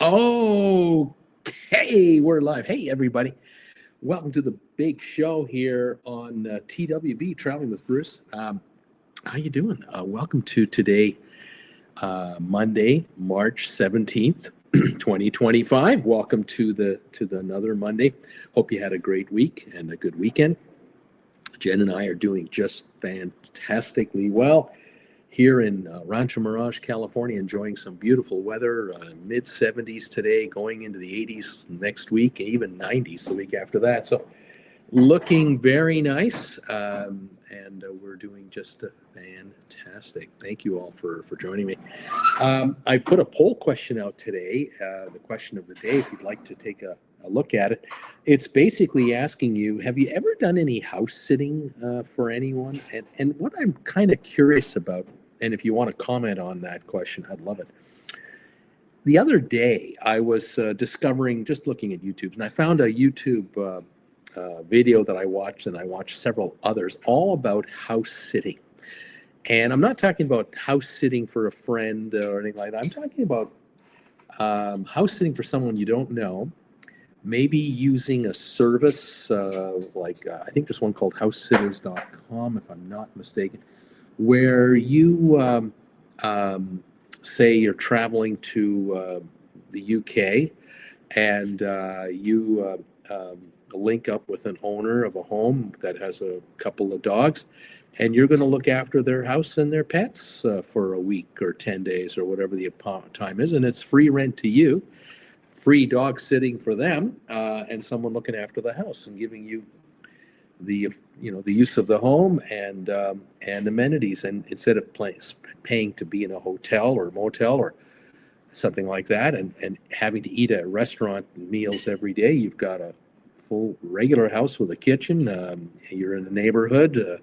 Okay, we're live. Hey, everybody. Welcome to the big show here on TWB, Traveling with Bruce. How you doing? Welcome to today, Monday, March 17th, 2025. Welcome to the another Monday. Hope you had a great week and a good weekend. Jen and I are doing just fantastically well here in Rancho Mirage, California, enjoying some beautiful weather, mid 70s today, going into the 80s next week, even 90s the week after that. So looking very nice, and we're doing just fantastic. Thank you all for joining me. I put a poll question out today, the question of the day, if you'd like to take a look at it. It's basically asking you, have you ever done any house sitting for anyone? And what I'm kind of curious about, and if you want to comment on that question, I'd love it. The other day, I was discovering, just looking at YouTube, and I found a YouTube video that I watched, and I watched several others, all about house sitting. And I'm not talking about house sitting for a friend or anything like that. I'm talking about house sitting for someone you don't know, maybe using a service like I think there's one called Housesitters.com, if I'm not mistaken, where you say you're traveling to the UK and you link up with an owner of a home that has a couple of dogs, and you're going to look after their house and their pets for a week or 10 days or whatever the time is, and it's free rent to you, free dog sitting for them, and someone looking after the house and giving you the use of the home and amenities, and instead of paying to be in a hotel or motel or something like that, and having to eat at restaurant meals every day, you've got a full regular house with a kitchen. You're in the neighborhood.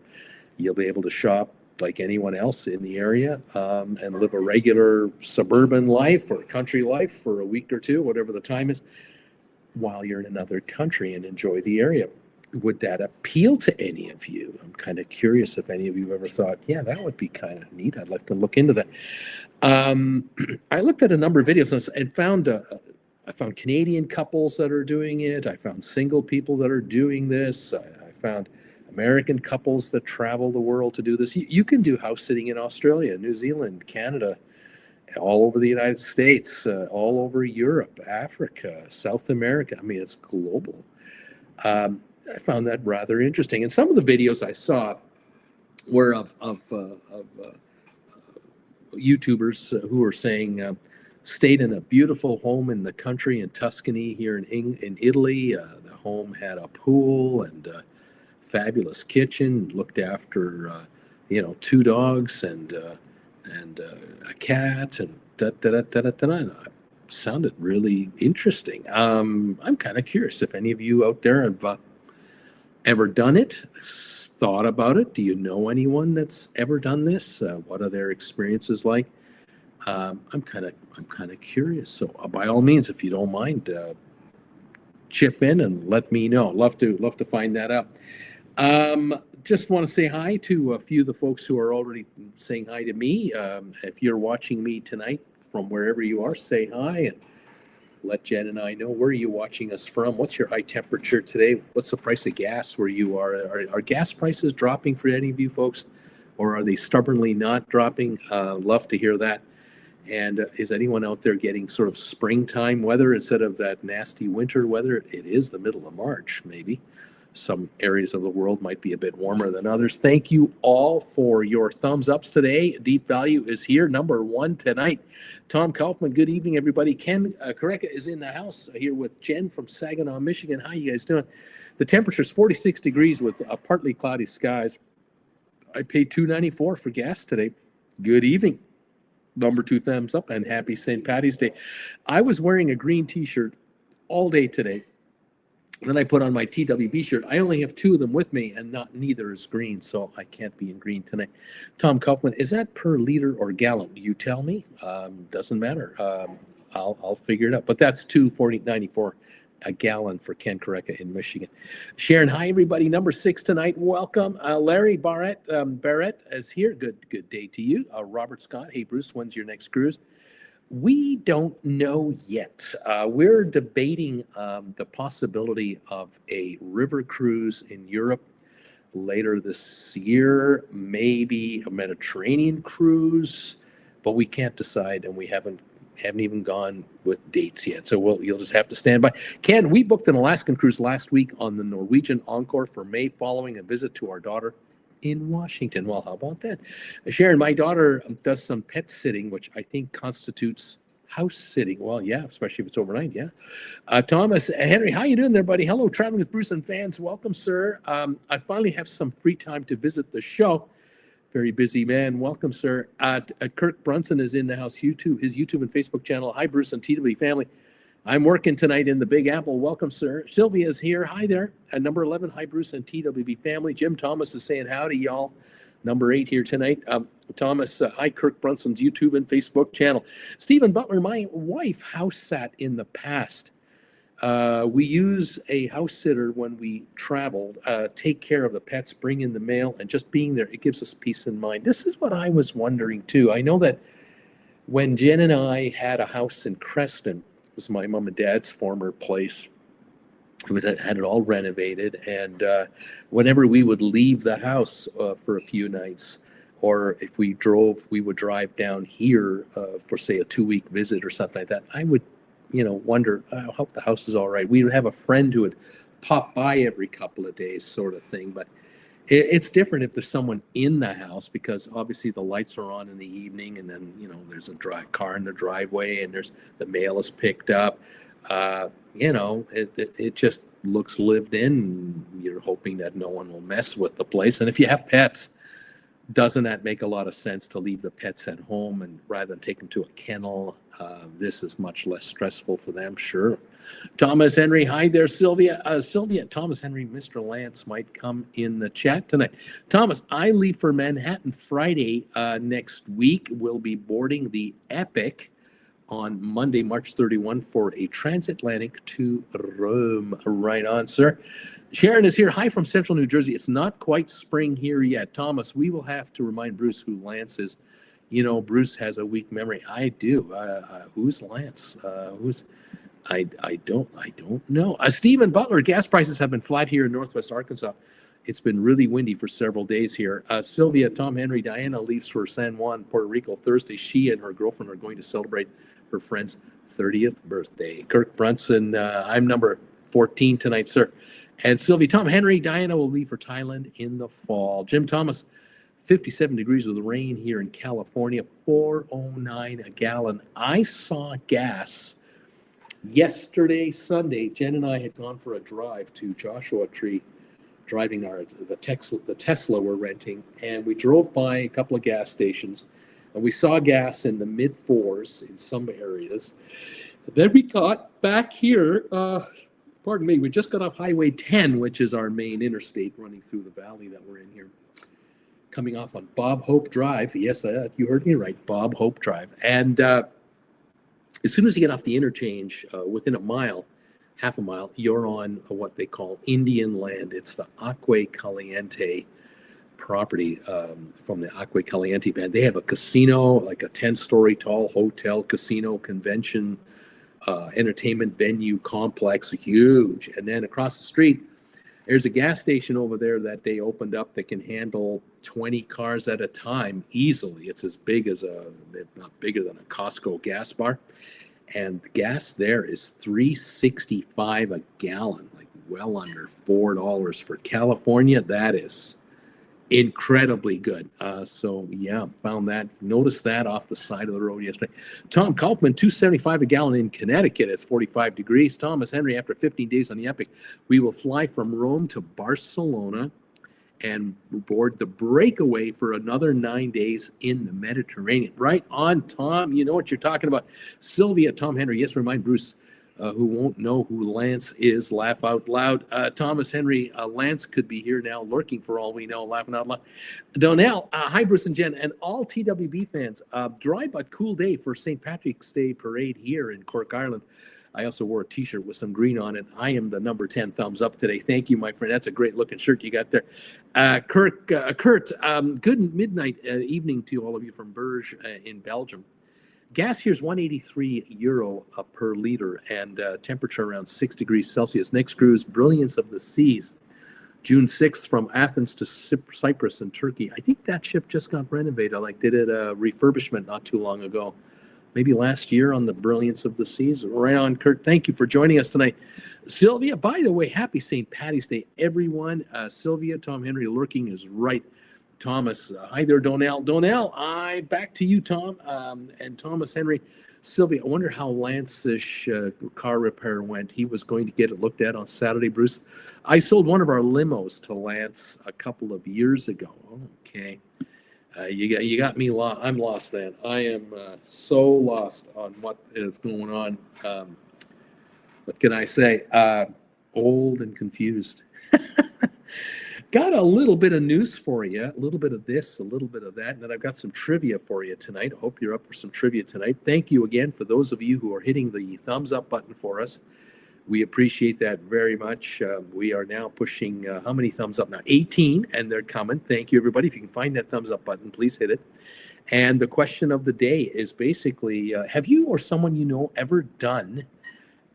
You'll be able to shop like anyone else in the area, and live a regular suburban life or country life for a week or two, whatever the time is, while you're in another country, and enjoy the area. Would that appeal to any of you? I'm kind of curious if any of you ever thought, yeah, that would be kind of neat. I'd like to look into that. I looked at a number of videos and found I found Canadian couples that are doing it. I found single people that are doing this. I found American couples that travel the world to do this. You can do house sitting in Australia, New Zealand, Canada, all over the United States, all over Europe, Africa, South America. I mean, it's global. I found that rather interesting. And some of the videos I saw were of YouTubers who were saying stayed in a beautiful home in the country in Tuscany here in Italy. The home had a pool and fabulous kitchen, looked after two dogs and a cat, and sounded really interesting. I'm kind of curious if any of you out there have ever done it, thought about it. Do you know anyone that's ever done this? What are their experiences like? I'm kind of curious. So by all means, if you don't mind, chip in and let me know. Love to find that out. Just want to say hi to a few of the folks who are already saying hi to me. If you're watching me tonight from wherever you are, say hi and let Jen and I know. Where are you watching us from? What's your high temperature today? What's the price of gas where you are? Are gas prices dropping for any of you folks, or are they stubbornly not dropping? Love to hear that. And is anyone out there getting sort of springtime weather instead of that nasty winter weather? It is the middle of March, maybe. Some areas of the world might be a bit warmer than others. Thank you all for your thumbs ups today. Deep Value is here, number one tonight. Tom Kaufman, good evening, everybody. Ken Kareka is in the house here with Jen from Saginaw, Michigan. How you guys doing? The temperature is 46 degrees with partly cloudy skies. I paid $2.94 for gas today. Good evening. Number two thumbs up, and happy St. Patty's Day. I was wearing a green t-shirt all day today. Then I put on my TWB shirt. I only have two of them with me, and neither is green, so I can't be in green tonight. Tom Kaufman, is that per liter or gallon? You tell me. Doesn't matter. I'll figure it out. But that's $2.94 a gallon for Ken Kareka in Michigan. Sharon, hi everybody. Number 6 tonight. Welcome. Larry Barrett is here. Good day to you. Robert Scott, hey Bruce, when's your next cruise? We don't know yet. We're debating the possibility of a river cruise in Europe later this year, maybe a Mediterranean cruise, but we can't decide, and we haven't even gone with dates yet. So you'll just have to stand by. Ken, we booked an Alaskan cruise last week on the Norwegian Encore for May, following a visit to our daughter in Washington. Well, how about that? Sharon, my daughter does some pet sitting, which I think constitutes house sitting. Well, yeah, especially if it's overnight. Yeah. Thomas, Henry, how you doing there, buddy? Hello, Traveling with Bruce and fans. Welcome, sir. I finally have some free time to visit the show. Very busy man. Welcome, sir. Kirk Brunson is in the house. His YouTube and Facebook channel. Hi, Bruce and TW family. I'm working tonight in the Big Apple. Welcome, sir. Sylvia's here. Hi there. At number 11, hi, Bruce and TWB family. Jim Thomas is saying howdy, y'all. Number 8 here tonight. Thomas, hi, Kirk Brunson's YouTube and Facebook channel. Stephen Butler, my wife house sat in the past. We use a house sitter when we travel, take care of the pets, bring in the mail, and just being there, it gives us peace of mind. This is what I was wondering, too. I know that when Jen and I had a house in Creston, it was my mom and dad's former place. We had it all renovated, and whenever we would leave the house for a few nighs, or if we drove, we would drive down here for, say, a 2-week visit or something like that. I would, wonder, I hope the house is all right. We would have a friend who would pop by every couple of days, sort of thing. But it's different if there's someone in the house, because obviously the lights are on in the evening, and then there's a car in the driveway, and there's the mail is picked up. It just looks lived in. You're hoping that no one will mess with the place. And if you have pets, doesn't that make a lot of sense to leave the pets at home and rather than take them to a kennel? This is much less stressful for them. Sure. Thomas Henry, hi there, Sylvia. Thomas Henry, Mr. Lance might come in the chat tonight. Thomas, I leave for Manhattan Friday next week. We'll be boarding the Epic on Monday, March 31 for a transatlantic to Rome. Right on, sir. Sharon is here. Hi from Central New Jersey. It's not quite spring here yet. Thomas, we will have to remind Bruce who Lance is. Bruce has a weak memory. I do. Who's Lance? I don't know. Stephen Butler, gas prices have been flat here in Northwest Arkansas. It's been really windy for several days here. Sylvia, Tom Henry, Diana leaves for San Juan, Puerto Rico Thursday. She and her girlfriend are going to celebrate her friend's 30th birthday. Kirk Brunson, I'm number 14 tonight, sir. And Sylvia, Tom Henry, Diana will leave for Thailand in the fall. Jim Thomas, 57 degrees with rain here in California, $4.09 a gallon. I saw gas yesterday, Sunday. Jen and I had gone for a drive to Joshua Tree, driving the Tesla we're renting, and we drove by a couple of gas stations, and we saw gas in the mid-4s in some areas. Then we got back here, we just got off Highway 10, which is our main interstate running through the valley that we're in here, coming off on Bob Hope Drive. Yes, you heard me right, Bob Hope Drive. And as soon as you get off the interchange, within half a mile, you're on what they call Indian land. It's the Agua Caliente property from the Agua Caliente band. They have a casino, like a 10-story tall hotel, casino, convention, entertainment venue complex, huge. And then across the street, there's a gas station over there that they opened up that can handle 20 cars at a time easily. It's as big as not bigger than a Costco gas bar. And the gas there is $3.65 a gallon, like well under $4 for California. That is incredibly good. Noticed that off the side of the road yesterday. Tom Kaufman, $2.75 a gallon in Connecticut. It's 45 degrees. Thomas Henry, after 15 days on the Epic, we will fly from Rome to Barcelona and board the Breakaway for another 9 days in the Mediterranean. Right on, Tom. You know what you're talking about. Sylvia, Tom Henry. Yes, remind Bruce, who won't know who Lance is, laugh out loud. Thomas Henry, Lance could be here now, lurking for all we know, laughing out loud. Donnell, hi, Bruce and Jen, and all TWB fans. Dry but cool day for St. Patrick's Day parade here in Cork, Ireland. I also wore a T-shirt with some green on it. I am the number 10 thumbs up today. Thank you, my friend. That's a great looking shirt you got there. Kurt, good midnight evening to all of you from Bruges in Belgium. gas here is 183 euro per liter, and temperature around 6 degrees Celsius. Next cruise, Brilliance of the Seas, June 6th from Athens to Cyprus in Turkey. I think that ship just got renovated. Like they did a refurbishment not too long ago, maybe last year, on the Brilliance of the Seas. Right on, Kurt. Thank you for joining us tonight. Sylvia, by the way, happy St. Paddy's Day, everyone. Sylvia, Tom Henry lurking is right. Thomas, hi there, Donnell. Donnell, back to you, Tom, and Thomas Henry. Sylvia, I wonder how Lance's car repair went. He was going to get it looked at on Saturday, Bruce. I sold one of our limos to Lance a couple of years ago. Okay. You got me lost. I'm lost, man. I am so lost on what is going on. What can I say? Old and confused. Got a little bit of news for you, a little bit of this, a little bit of that, and then I've got some trivia for you tonight. I hope you're up for some trivia tonight. Thank you again for those of you who are hitting the thumbs up button for us. We appreciate that very much. We are now pushing, how many thumbs up now? 18, and they're coming. Thank you, everybody. If you can find that thumbs up button, please hit it. And the question of the day is basically, have you or someone you know ever done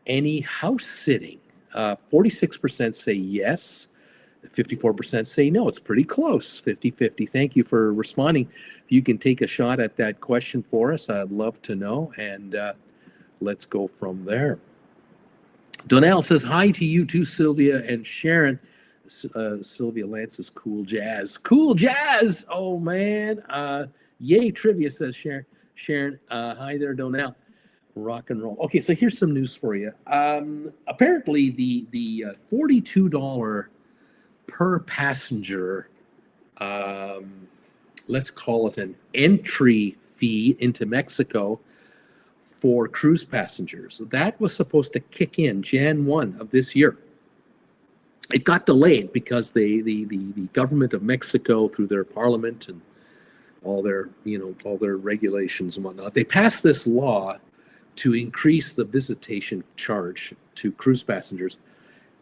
any house sitting? 46% say yes. 54% say no. It's pretty close, 50-50. Thank you for responding. If you can take a shot at that question for us, I'd love to know. And let's go from there. Donnell says, hi to you too, Sylvia and Sharon. Sylvia Lance's cool jazz. Cool jazz! Oh, man. Yay, trivia, says Sharon. Hi there, Donnell. Rock and roll. Okay, so here's some news for you. Apparently, the $42 per passenger, let's call it an entry fee into Mexico for cruise passengers. That was supposed to kick in Jan 1 of this year. It got delayed because the government of Mexico, through their parliament and all their regulations and whatnot, they passed this law to increase the visitation charge to cruise passengers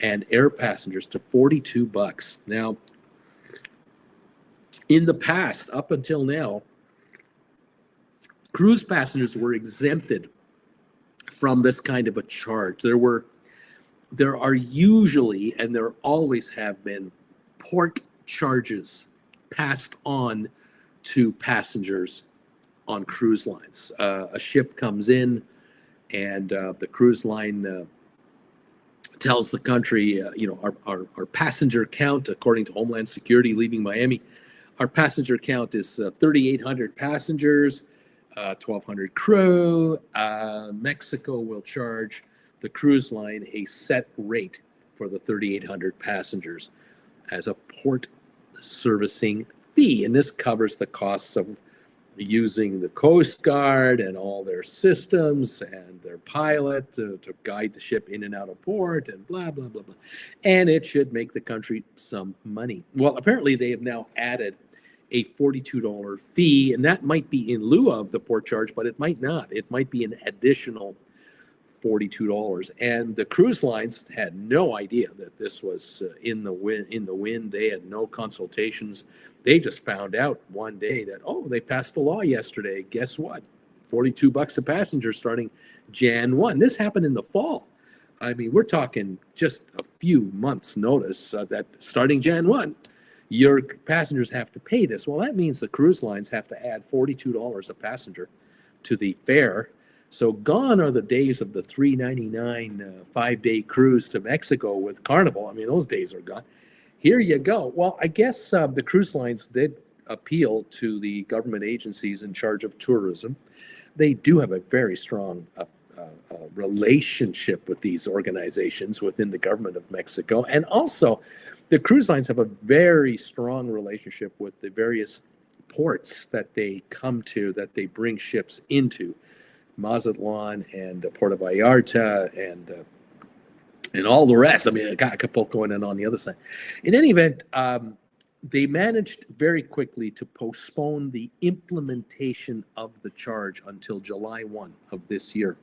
and air passengers to $42. Now, in the past, up until now, cruise passengers were exempted from this kind of a charge. There are usually, and there always have been, port charges passed on to passengers on cruise lines. A ship comes in, and the cruise line tells the country, our passenger count, according to Homeland Security leaving Miami, our passenger count is 3,800 passengers, 1,200 crew. Mexico will charge the cruise line a set rate for the 3,800 passengers as a port servicing fee. And this covers the costs of using the Coast Guard and all their systems and their pilot to guide the ship in and out of port and blah, blah, blah, blah. And it should make the country some money. Well, apparently they have now added a $42 fee, and that might be in lieu of the port charge, but it might not. It might be an additional $42. And the cruise lines had no idea that this was in the wind. They had no consultations. They just found out one day that, they passed the law yesterday. Guess what? $42 a passenger starting Jan 1. This happened in the fall. I mean, we're talking just a few months' notice that starting Jan 1, your passengers have to pay this. Well, that means the cruise lines have to add $42 a passenger to the fare. So gone are the days of the $3.99 5-day cruise to Mexico with Carnival. I mean, those days are gone. Here you go. Well, I guess the cruise lines did appeal to the government agencies in charge of tourism. They do have a very strong relationship with these organizations within the government of Mexico. And also, the cruise lines have a very strong relationship with the various ports that they come to, that they bring ships into. Mazatlan and Puerto Vallarta and all the rest. I mean, Acapulco and on the other side. In any event, they managed very quickly to postpone the implementation of the charge until July 1 of this year.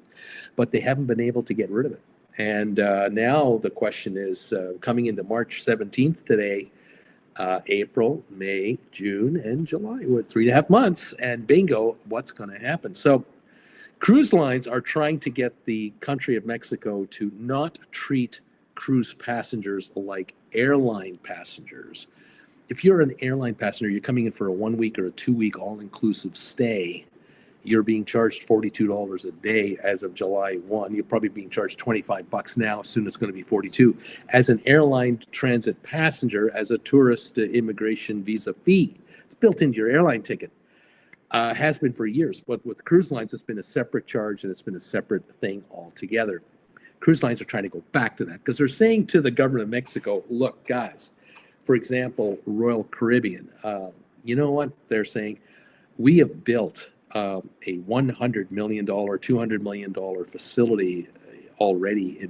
But they haven't been able to get rid of it. And now the question is, coming into March 17th today, April, May, June, and July. We're 3.5 months, and bingo, what's going to happen? So Cruise lines are trying to get the country of Mexico to not treat cruise passengers like airline passengers. If you're an airline passenger, you're coming in for a 1 week or a 2 week all-inclusive stay, you're being charged $42 a day as of July 1. You're probably being charged $25 now. Soon it's going to be 42. As an airline transit passenger, as a tourist immigration visa fee, it's built into your airline ticket. Has been for years, but with cruise lines, it's been a separate charge and it's been a separate thing altogether. Cruise lines are trying to go back to that because they're saying to the government of Mexico, look, guys, for example, Royal Caribbean, you know what they're saying? We have built a $100 million, $200 million facility already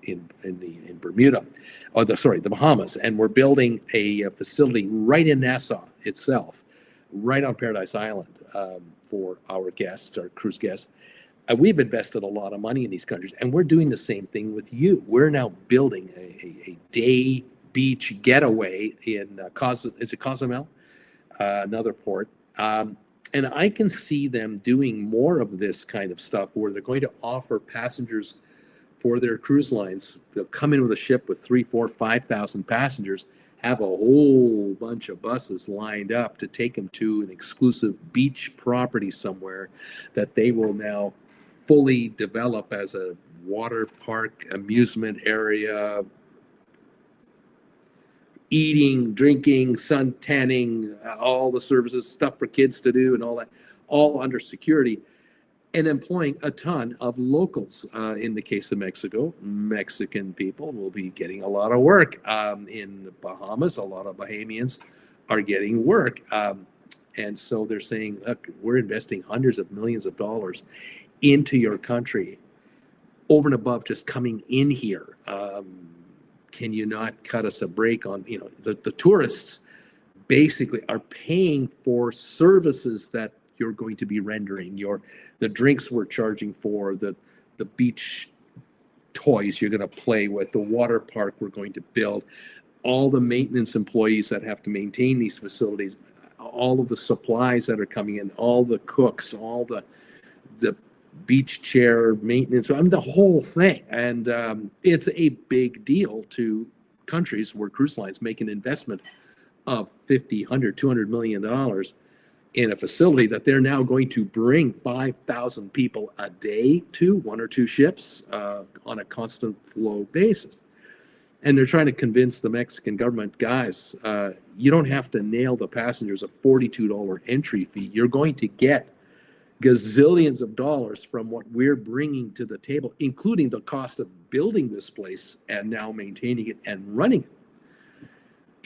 in Bermuda, the Bahamas, and we're building a facility right in Nassau itself, right on Paradise Island, for our guests, our cruise guests. We've invested a lot of money in these countries, and we're doing the same thing with you. We're now building a day beach getaway in Cozumel, another port. And I can see them doing more of this kind of stuff where they're going to offer passengers for their cruise lines. They'll come in with a ship with 3, 4, 5,000 passengers, have a whole bunch of buses lined up to take them to an exclusive beach property somewhere that they will now fully develop as a water park, amusement area, eating, drinking, sun tanning, all the services, stuff for kids to do and all that, all under security, and employing a ton of locals. In the case of Mexico, Mexican people will be getting a lot of work. In the Bahamas, a lot of Bahamians are getting work. And so they're saying, look, we're investing hundreds of millions of dollars into your country over and above just coming in here. Can you not cut us a break on, the tourists basically are paying for services that you're going to be rendering, the drinks we're charging for, the beach toys you're going to play with, the water park we're going to build, all the maintenance employees that have to maintain these facilities, all of the supplies that are coming in, all the cooks, all the beach chair maintenance, the whole thing. And it's a big deal to countries where cruise lines make an investment of $50, $100, $200 million in a facility that they're now going to bring 5,000 people a day to, 1 or 2 ships on a constant flow basis. And they're trying to convince the Mexican government, guys, you don't have to nail the passengers a $42 entry fee. You're going to get gazillions of dollars from what we're bringing to the table, including the cost of building this place and now maintaining it and running it.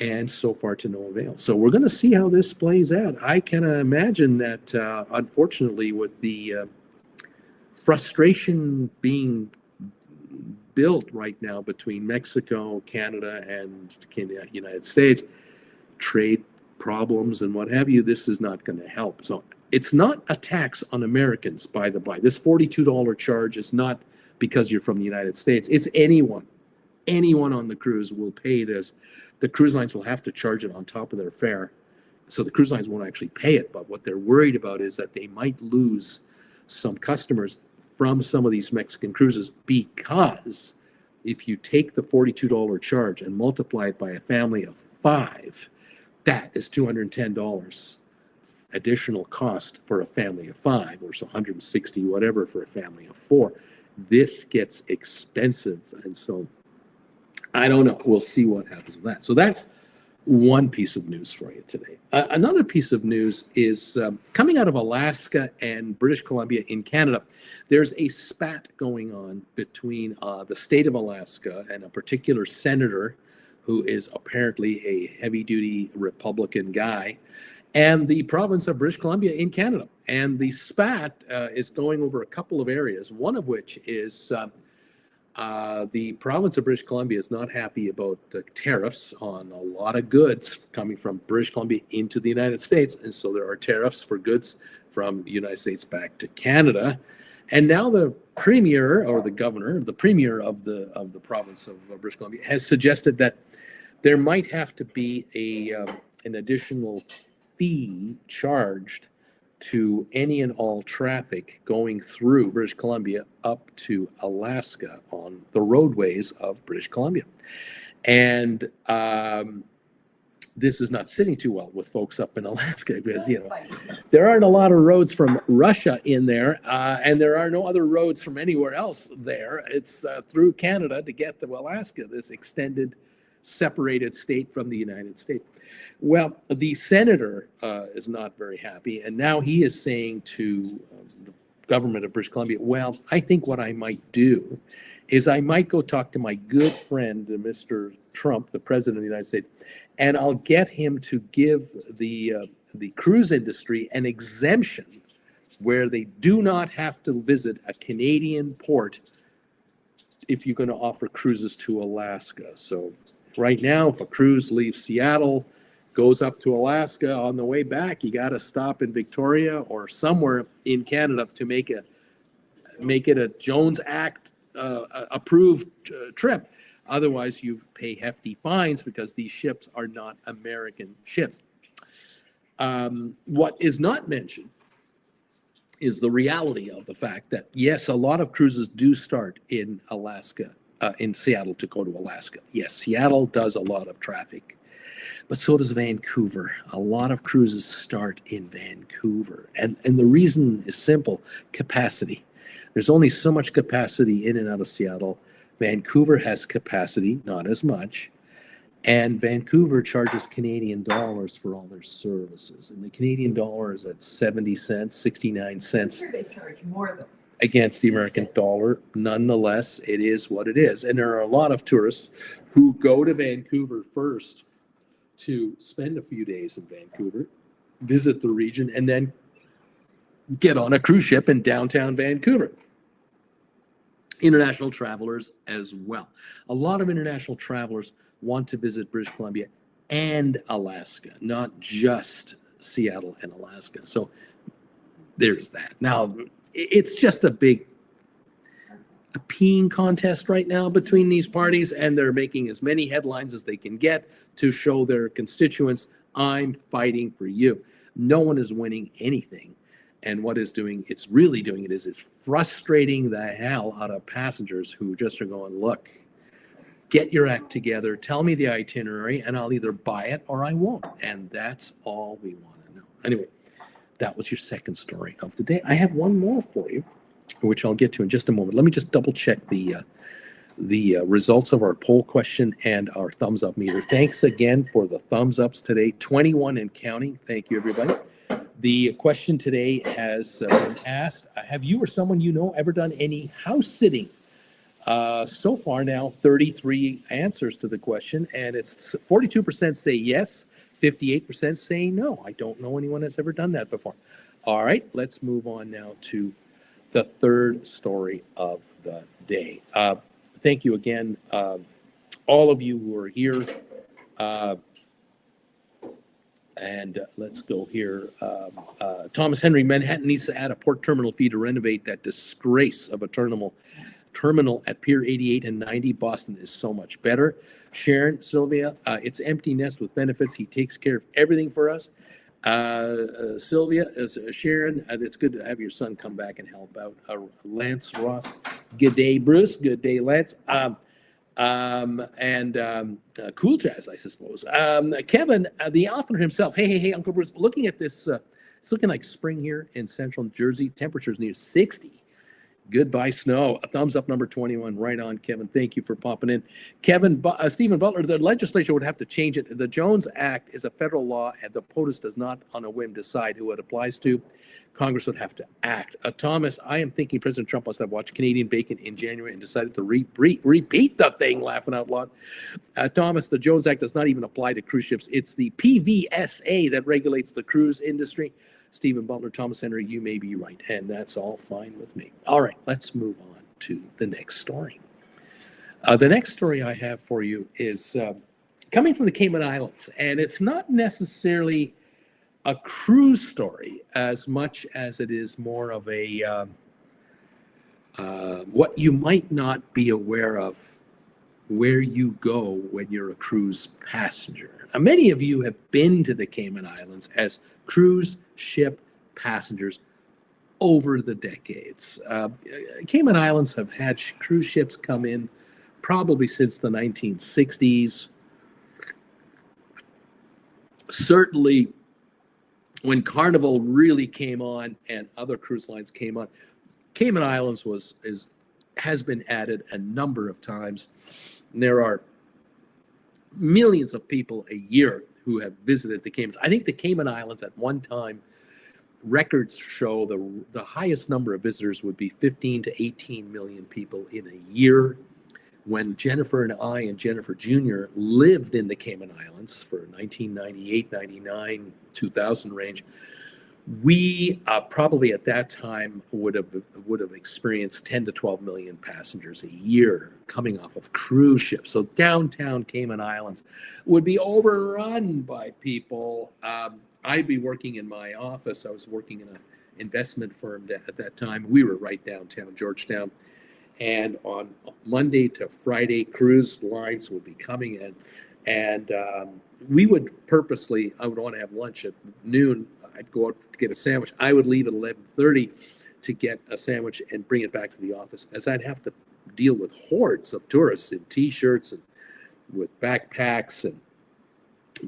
And so far to no avail. So we're going to see how this plays out. I can imagine that, unfortunately, with the frustration being built right now between Mexico, Canada, and the United States, trade problems and what have you, this is not going to help. So it's not a tax on Americans, by the by. This $42 charge is not because you're from the United States. It's anyone on the cruise will pay this. The cruise lines will have to charge it on top of their fare. So the cruise lines won't actually pay it. But what they're worried about is that they might lose some customers from some of these Mexican cruises, because if you take the $42 charge and multiply it by a family of 5, that is $210 additional cost for a family of 5, or so 160 whatever for a family of 4. This gets expensive, and so I don't know. We'll see what happens with that. So that's one piece of news for you today. Another piece of news is coming out of Alaska and British Columbia in Canada. There's a spat going on between the state of Alaska and a particular senator who is apparently a heavy-duty Republican guy, and the province of British Columbia in Canada. And the spat is going over a couple of areas, one of which is the province of British Columbia is not happy about the tariffs on a lot of goods coming from British Columbia into the United States. And so there are tariffs for goods from the United States back to Canada. And now the premier, or the governor, the premier of the province of British Columbia has suggested that there might have to be an additional fee charged to any and all traffic going through British Columbia up to Alaska on the roadways of British Columbia. And this is not sitting too well with folks up in Alaska because, there aren't a lot of roads from Russia in there, and there are no other roads from anywhere else there. It's through Canada to get to Alaska, this extended, separated state from the United States. Well, the senator is not very happy, and now he is saying to the government of British Columbia, well, I think what I might do is I might go talk to my good friend, Mr. Trump, the president of the United States, and I'll get him to give the cruise industry an exemption where they do not have to visit a Canadian port if you're going to offer cruises to Alaska. So right now, if a cruise leaves Seattle, goes up to Alaska, on the way back, you got to stop in Victoria or somewhere in Canada to make it a Jones Act approved trip. Otherwise, you pay hefty fines because these ships are not American ships. What is not mentioned is the reality of the fact that, yes, a lot of cruises do start in Alaska, in Seattle to go to Alaska. Yes, Seattle does a lot of traffic, but so does Vancouver. A lot of cruises start in Vancouver. And the reason is simple: capacity. There's only so much capacity in and out of Seattle. Vancouver has capacity, not as much. And Vancouver charges Canadian dollars for all their services. And the Canadian dollar is at 70 cents, 69 cents. Sure, they charge more though. Against the American dollar. Nonetheless, it is what it is. And there are a lot of tourists who go to Vancouver first to spend a few days in Vancouver, visit the region, and then get on a cruise ship in downtown Vancouver. International travelers as well. A lot of international travelers want to visit British Columbia and Alaska, not just Seattle and Alaska. So there's that. Now, it's just a big peeing contest right now between these parties, and they're making as many headlines as they can get to show their constituents, I'm fighting for you. No one is winning anything. And what it's really doing is it's frustrating the hell out of passengers who just are going, look, get your act together, tell me the itinerary, and I'll either buy it or I won't. And that's all we want to know. Anyway, that was your second story of the day. I have one more for you, which I'll get to in just a moment. Let me just double check the results of our poll question and our thumbs up meter. Thanks again for the thumbs ups today, 21 and counting. Thank you, everybody. The question today has been asked, have you or someone you know ever done any house sitting? So far now, 33 answers to the question, and it's 42% say yes, 58% say no. I don't know anyone that's ever done that before. All right, let's move on now to the third story of the day. Thank you again, all of you who are here. And let's go here. Thomas Henry, Manhattan needs to add a port terminal fee to renovate that disgrace of a terminal at Pier 88 and 90. Boston is so much better. Sharon, Sylvia, it's empty nest with benefits. He takes care of everything for us. Sylvia, Sharon, it's good to have your son come back and help out. Lance Ross, good day, Bruce. Good day, Lance. Cool Jazz, I suppose. Kevin, the author himself. Hey, Uncle Bruce. Looking at this, it's looking like spring here in central Jersey. Temperatures near 60. Goodbye, snow. A thumbs up, number 21. Right on, Kevin. Thank you for popping in. Kevin, Stephen Butler, the legislature would have to change it. The Jones Act is a federal law, and the POTUS does not on a whim decide who it applies to. Congress would have to act. Thomas, I am thinking President Trump must have watched Canadian Bacon in January and decided to repeat the thing, laughing out loud. Thomas, the Jones Act does not even apply to cruise ships. It's the PVSA that regulates the cruise industry. Stephen Butler, Thomas Henry, you may be right, and that's all fine with me. All right, let's move on to the next story. The next story I have for you is coming from the Cayman Islands, and it's not necessarily a cruise story as much as it is more of a what you might not be aware of where you go when you're a cruise passenger. Now, many of you have been to the Cayman Islands as cruise ship passengers over the decades. Cayman Islands have had cruise ships come in probably since the 1960s. Certainly, when Carnival really came on and other cruise lines came on, Cayman Islands has been added a number of times. There are millions of people a year who have visited the Caymans. I think the Cayman Islands at one time, records show the highest number of visitors would be 15 to 18 million people in a year. When Jennifer and I and Jennifer Jr. lived in the Cayman Islands for 1998, 99, 2000 range, we probably at that time would have experienced 10 to 12 million passengers a year coming off of cruise ships. So downtown Cayman Islands would be overrun by people. I'd be working in my office. I was working in an investment firm at that time. We were right downtown Georgetown. And on Monday to Friday, cruise lines would be coming in. And we would purposely, I would want to have lunch at noon. I'd go out to get a sandwich. I would leave at 11:30 to get a sandwich and bring it back to the office, as I'd have to deal with hordes of tourists in T-shirts and with backpacks and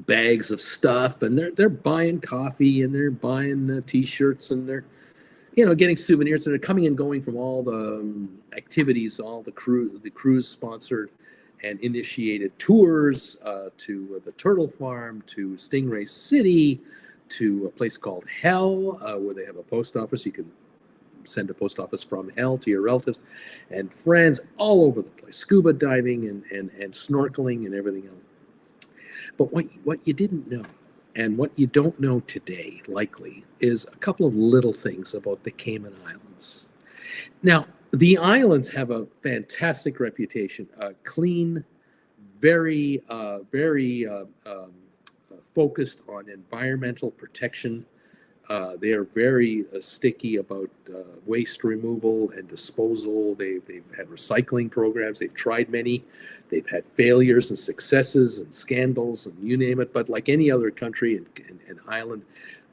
bags of stuff, and they're buying coffee and they're buying T-shirts and they're getting souvenirs, and they're coming and going from all the activities, all the cruise sponsored and initiated tours to the Turtle Farm, to Stingray City, to a place called Hell, where they have a post office. You can send a post office from Hell to your relatives and friends all over the place, scuba diving and snorkeling and everything else. But what you didn't know, and what you don't know today, likely, is a couple of little things about the Cayman Islands. Now, the islands have a fantastic reputation, clean, very focused on environmental protection. They are very sticky about waste removal and disposal. They've had recycling programs. They've tried many. They've had failures and successes and scandals and you name it. But like any other country and island,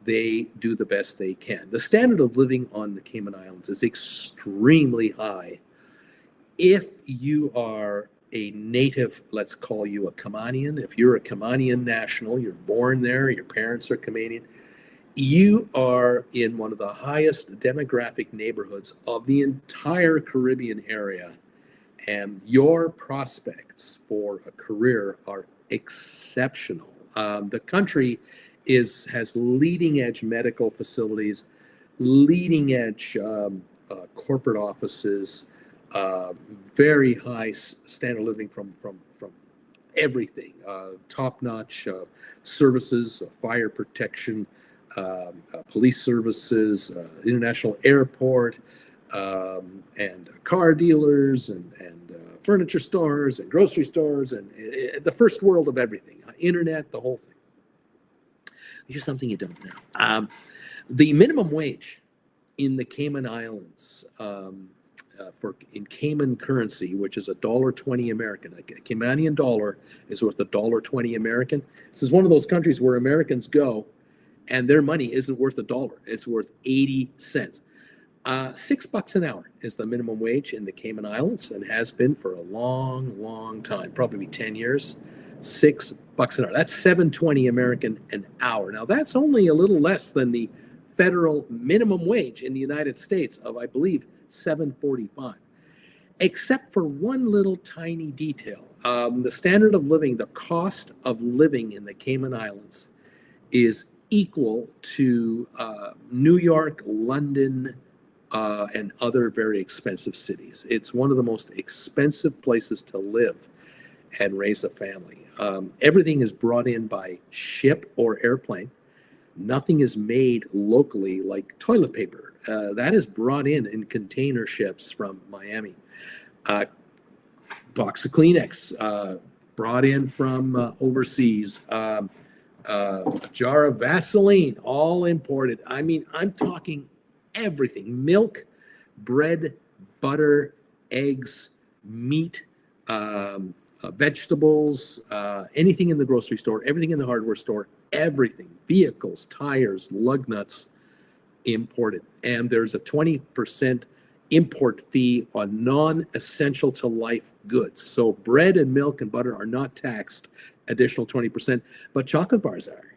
they do the best they can. The standard of living on the Cayman Islands is extremely high. If you are a native, let's call you a Caymanian. If you're a Caymanian national, you're born there, your parents are Caymanian, you are in one of the highest demographic neighborhoods of the entire Caribbean area, and your prospects for a career are exceptional. The country has leading edge medical facilities, leading edge corporate offices, very high standard of living from everything, top-notch services, fire protection, police services, international airport, and car dealers and furniture stores and grocery stores and the first world of everything, internet, the whole thing. Here's something you don't know. The minimum wage in the Cayman Islands in Cayman currency, which is $1.20 American. A Caymanian dollar is worth $1.20 American. This is one of those countries where Americans go and their money isn't worth $1. It's worth 80 cents. $6 an hour is the minimum wage in the Cayman Islands and has been for a long time, probably 10 years. $6 an hour. That's $7.20 American an hour. Now that's only a little less than the federal minimum wage in the United States of, I believe, $7.45. Except for one little tiny detail. The standard of living, the cost of living in the Cayman Islands is equal to New York, London, and other very expensive cities. It's one of the most expensive places to live and raise a family. Everything is brought in by ship or airplane. Nothing is made locally, like toilet paper. That is brought in container ships from Miami. Box of Kleenex, brought in from overseas. A jar of Vaseline, all imported. I mean, I'm talking everything. Milk, bread, butter, eggs, meat, vegetables, anything in the grocery store, everything in the hardware store, everything. Vehicles, tires, lug nuts, imported. And there's a 20% import fee on non-essential to life goods. So bread and milk and butter are not taxed, additional 20%, but chocolate bars are.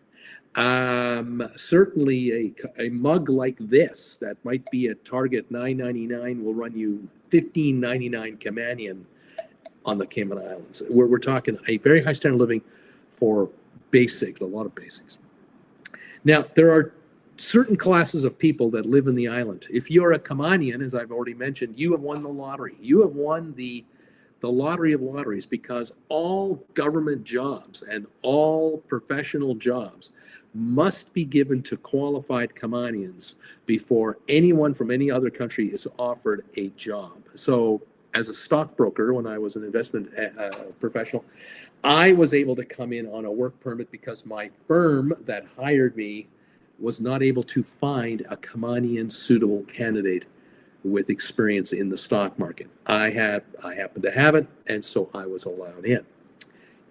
Certainly a mug like this that might be at Target $9.99 will run you $15.99 Canadian on the Cayman Islands. We're talking a very high standard of living for basics, a lot of basics. Now, there are certain classes of people that live in the island. If you're a Caymanian, as I've already mentioned, you have won the lottery. You have won the lottery of lotteries, because all government jobs and all professional jobs must be given to qualified Caymanians before anyone from any other country is offered a job. So as a stockbroker, when I was an investment professional, I was able to come in on a work permit because my firm that hired me was not able to find a Caymanian suitable candidate with experience in the stock market. I happened to have it, and so I was allowed in.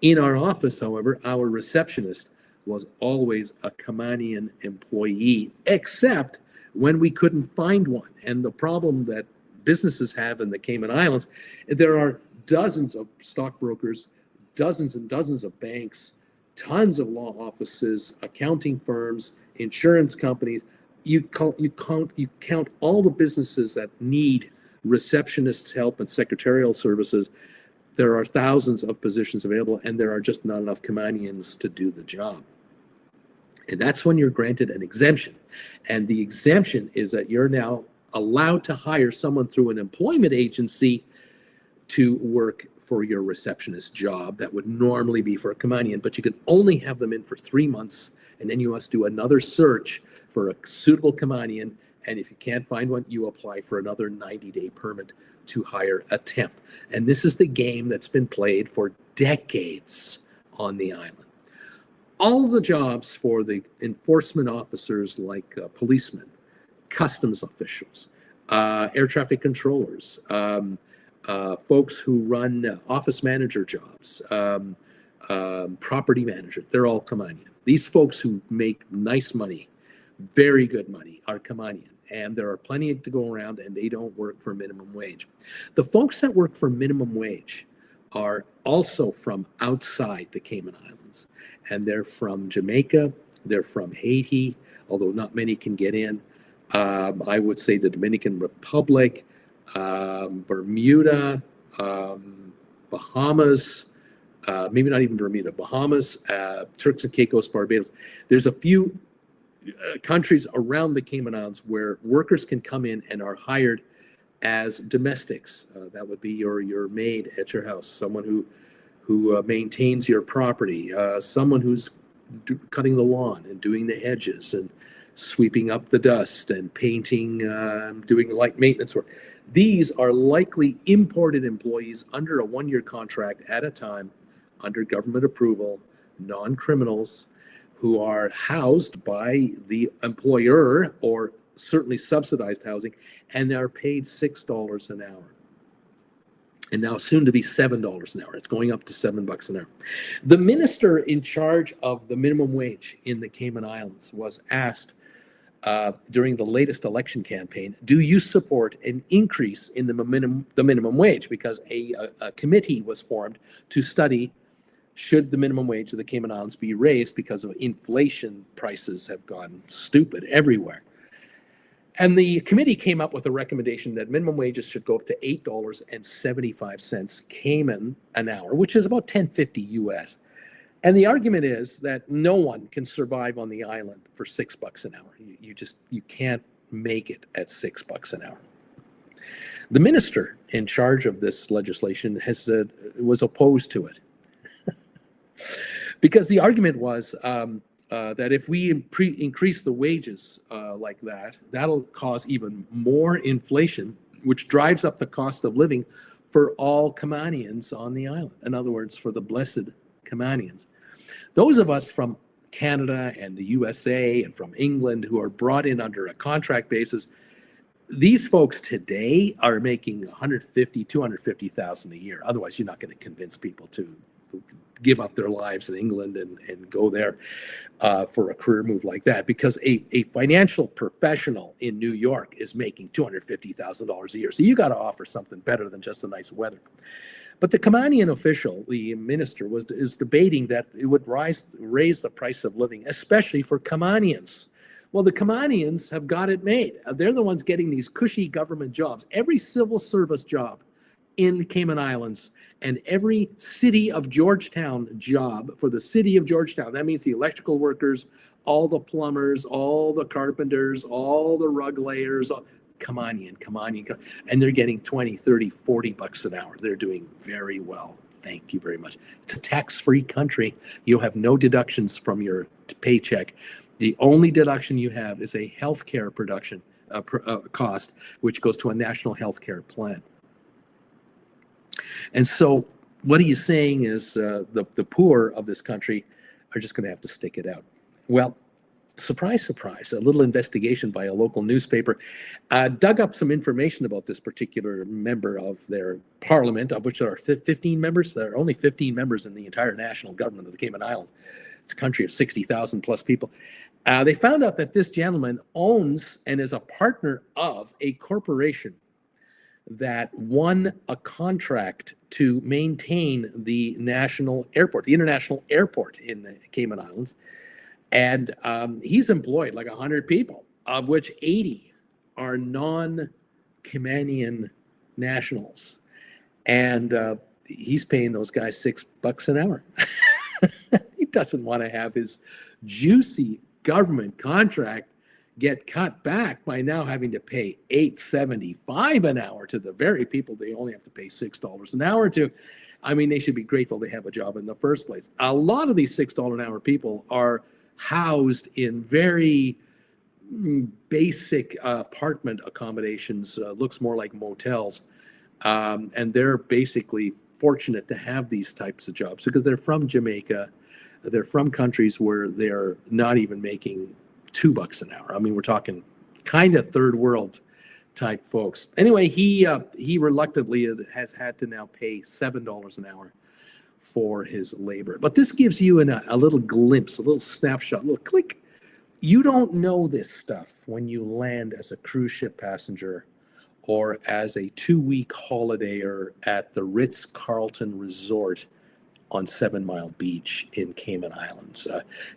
In our office, however, our receptionist was always a Caymanian employee, except when we couldn't find one. And the problem that businesses have in the Cayman Islands, there are dozens of stockbrokers, dozens and dozens of banks, tons of law offices, accounting firms, insurance companies. You count all the businesses that need receptionists' help and secretarial services. There are thousands of positions available, and there are just not enough Caymanians to do the job. And that's when you're granted an exemption. And the exemption is that you're now allowed to hire someone through an employment agency to work for your receptionist job that would normally be for a Caymanian, but you can only have them in for 3 months, and then you must do another search for a suitable Caymanian, and if you can't find one, you apply for another 90-day permit to hire a temp. And this is the game that's been played for decades on the island. All of the jobs for the enforcement officers, like policemen, customs officials, air traffic controllers, folks who run office manager jobs, property manager, they're all Caymanian. These folks who make nice money, very good money, are Caymanian. And there are plenty to go around, and they don't work for minimum wage. The folks that work for minimum wage are also from outside the Cayman Islands. And they're from Jamaica, they're from Haiti, although not many can get in. I would say the Dominican Republic, Bermuda, Bahamas, maybe not even Bermuda, Bahamas, Turks and Caicos, Barbados. There's a few countries around the Cayman Islands where workers can come in and are hired as domestics. That would be your maid at your house, someone who maintains your property, someone who's cutting the lawn and doing the hedges and sweeping up the dust and painting, doing light maintenance work. These are likely imported employees under a 1-year contract at a time, under government approval, non-criminals, who are housed by the employer or certainly subsidized housing, and are paid $6 an hour. And now soon to be $7 an hour. It's going up to $7 an hour. The minister in charge of the minimum wage in the Cayman Islands was asked during the latest election campaign, do you support an increase in the minimum wage? Because a committee was formed to study, should the minimum wage of the Cayman Islands be raised because of inflation? Prices have gone stupid everywhere. And the committee came up with a recommendation that minimum wages should go up to $8.75 Cayman an hour, which is about $10.50 US. And the argument is that no one can survive on the island for $6 an hour. You can't make it at $6 an hour. The minister in charge of this legislation was opposed to it. Because the argument was that if we increase the wages like that, that'll cause even more inflation, which drives up the cost of living for all Caymanians on the island. In other words, for the blessed Caymanians. Those of us from Canada and the USA and from England who are brought in under a contract basis, these folks today are making $150,000, $250,000 a year. Otherwise, you're not going to convince people to give up their lives in England and go there for a career move like that, because a financial professional in New York is making $250,000 a year. So you got to offer something better than just the nice weather. But the Caymanian official, the minister, is debating that it would raise the price of living, especially for Caymanians. Well, the Caymanians have got it made. They're the ones getting these cushy government jobs. Every civil service job in the Cayman Islands and every city of Georgetown job for the city of Georgetown. That means the electrical workers, all the plumbers, all the carpenters, all the rug layers, Caymanian, and they're getting 20, 30, 40 bucks an hour. They're doing very well. Thank you very much. It's a tax-free country. You have no deductions from your paycheck. The only deduction you have is a healthcare cost, which goes to a national healthcare plan. And so what he's saying is the poor of this country are just going to have to stick it out. Well, surprise, surprise, a little investigation by a local newspaper dug up some information about this particular member of their parliament, of which there are 15 members. There are only 15 members in the entire national government of the Cayman Islands. It's a country of 60,000 plus people. They found out that this gentleman owns and is a partner of a corporation that won a contract to maintain the national airport, the international airport in the Cayman Islands. And he's employed like 100 people, of which 80 are non-Caymanian nationals. And he's paying those guys $6 an hour. He doesn't want to have his juicy government contract get cut back by now having to pay $8.75 an hour to the very people they only have to pay $6 an hour to. I mean, they should be grateful they have a job in the first place. A lot of these $6 an hour people are housed in very basic apartment accommodations, looks more like motels. And they're basically fortunate to have these types of jobs because they're from Jamaica. They're from countries where they're not even making $2 an hour. I mean, we're talking kind of third world type folks. Anyway, he reluctantly has had to now pay $7 an hour for his labor. But this gives you a little glimpse, a little snapshot, a little click. You don't know this stuff when you land as a cruise ship passenger or as a 2-week holidayer at the Ritz-Carlton Resort on 7 Mile Beach in Cayman Islands.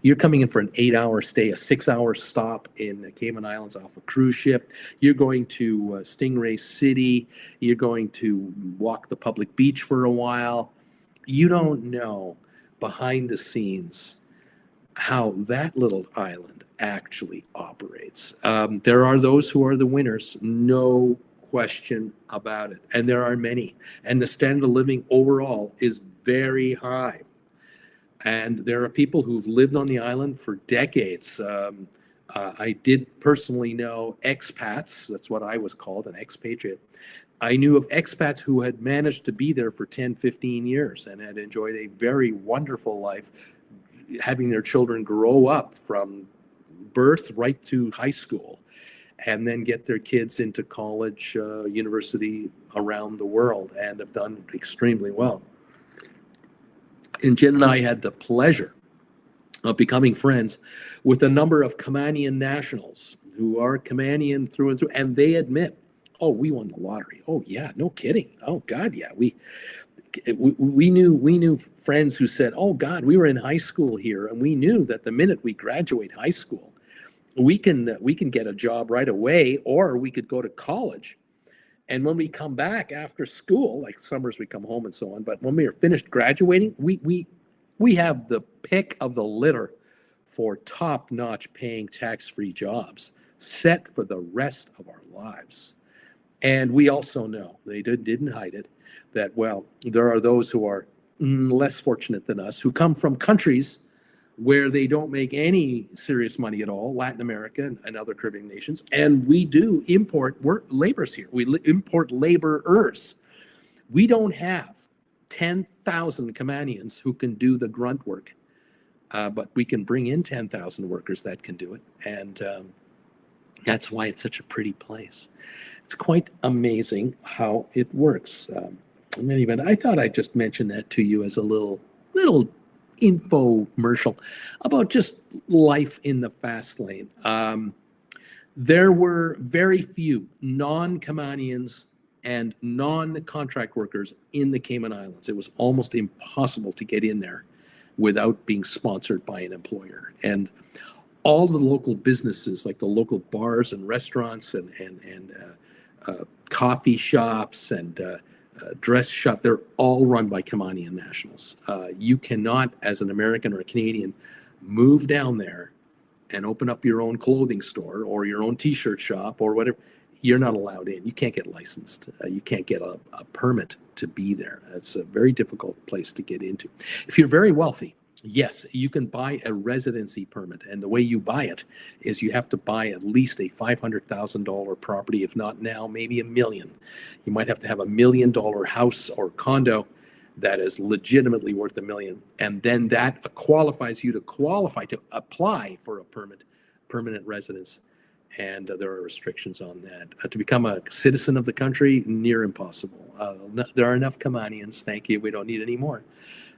You're coming in for an 8-hour stay, a 6-hour stop in the Cayman Islands off a cruise ship. You're going to Stingray City. You're going to walk the public beach for a while. You don't know behind the scenes how that little island actually operates. There are those who are the winners, no question about it. And there are many. And the standard of living overall is very high. And there are people who've lived on the island for decades. I did personally know expats. That's what I was called, an expatriate. I knew of expats who had managed to be there for 10, 15 years and had enjoyed a very wonderful life, having their children grow up from birth right to high school and then get their kids into college, university around the world, and have done extremely well. And Jen and I had the pleasure of becoming friends with a number of Caymanian nationals who are Caymanian through and through, and they admit, oh, we won the lottery. Oh, yeah, no kidding. Oh, God, yeah. We knew friends who said, oh, God, we were in high school here, and we knew that the minute we graduate high school, we can get a job right away, or we could go to college. And when we come back after school, like summers we come home and so on, but when we are finished graduating, we have the pick of the litter for top-notch paying tax-free jobs set for the rest of our lives. And we also know, they didn't hide it, that, well, there are those who are less fortunate than us, who come from countries where they don't make any serious money at all, Latin America and other Caribbean nations, and we do import laborers here. We import laborers. We don't have 10,000 Caymanians who can do the grunt work, but we can bring in 10,000 workers that can do it, and that's why it's such a pretty place. It's quite amazing how it works. In any event, I thought I'd just mention that to you as a little little infomercial about just life in the fast lane. There were very few non-Caymanians and non-contract workers in the Cayman Islands. It was almost impossible to get in there without being sponsored by an employer. And all the local businesses, like the local bars and restaurants and coffee shops and dress shop, they're all run by Caymanian nationals. You cannot, as an American or a Canadian, move down there and open up your own clothing store or your own t-shirt shop or whatever. You're not allowed in. You can't get licensed. You can't get a permit to be there. It's a very difficult place to get into. If you're very wealthy, yes, you can buy a residency permit. And the way you buy it is you have to buy at least a $500,000 property, if not now, maybe $1 million. You might have to have $1 million house or condo that is legitimately worth $1 million. And then that qualifies you to apply for a permanent residence. And there are restrictions on that. To become a citizen of the country, near impossible. There are enough Caymanians, thank you. We don't need any more.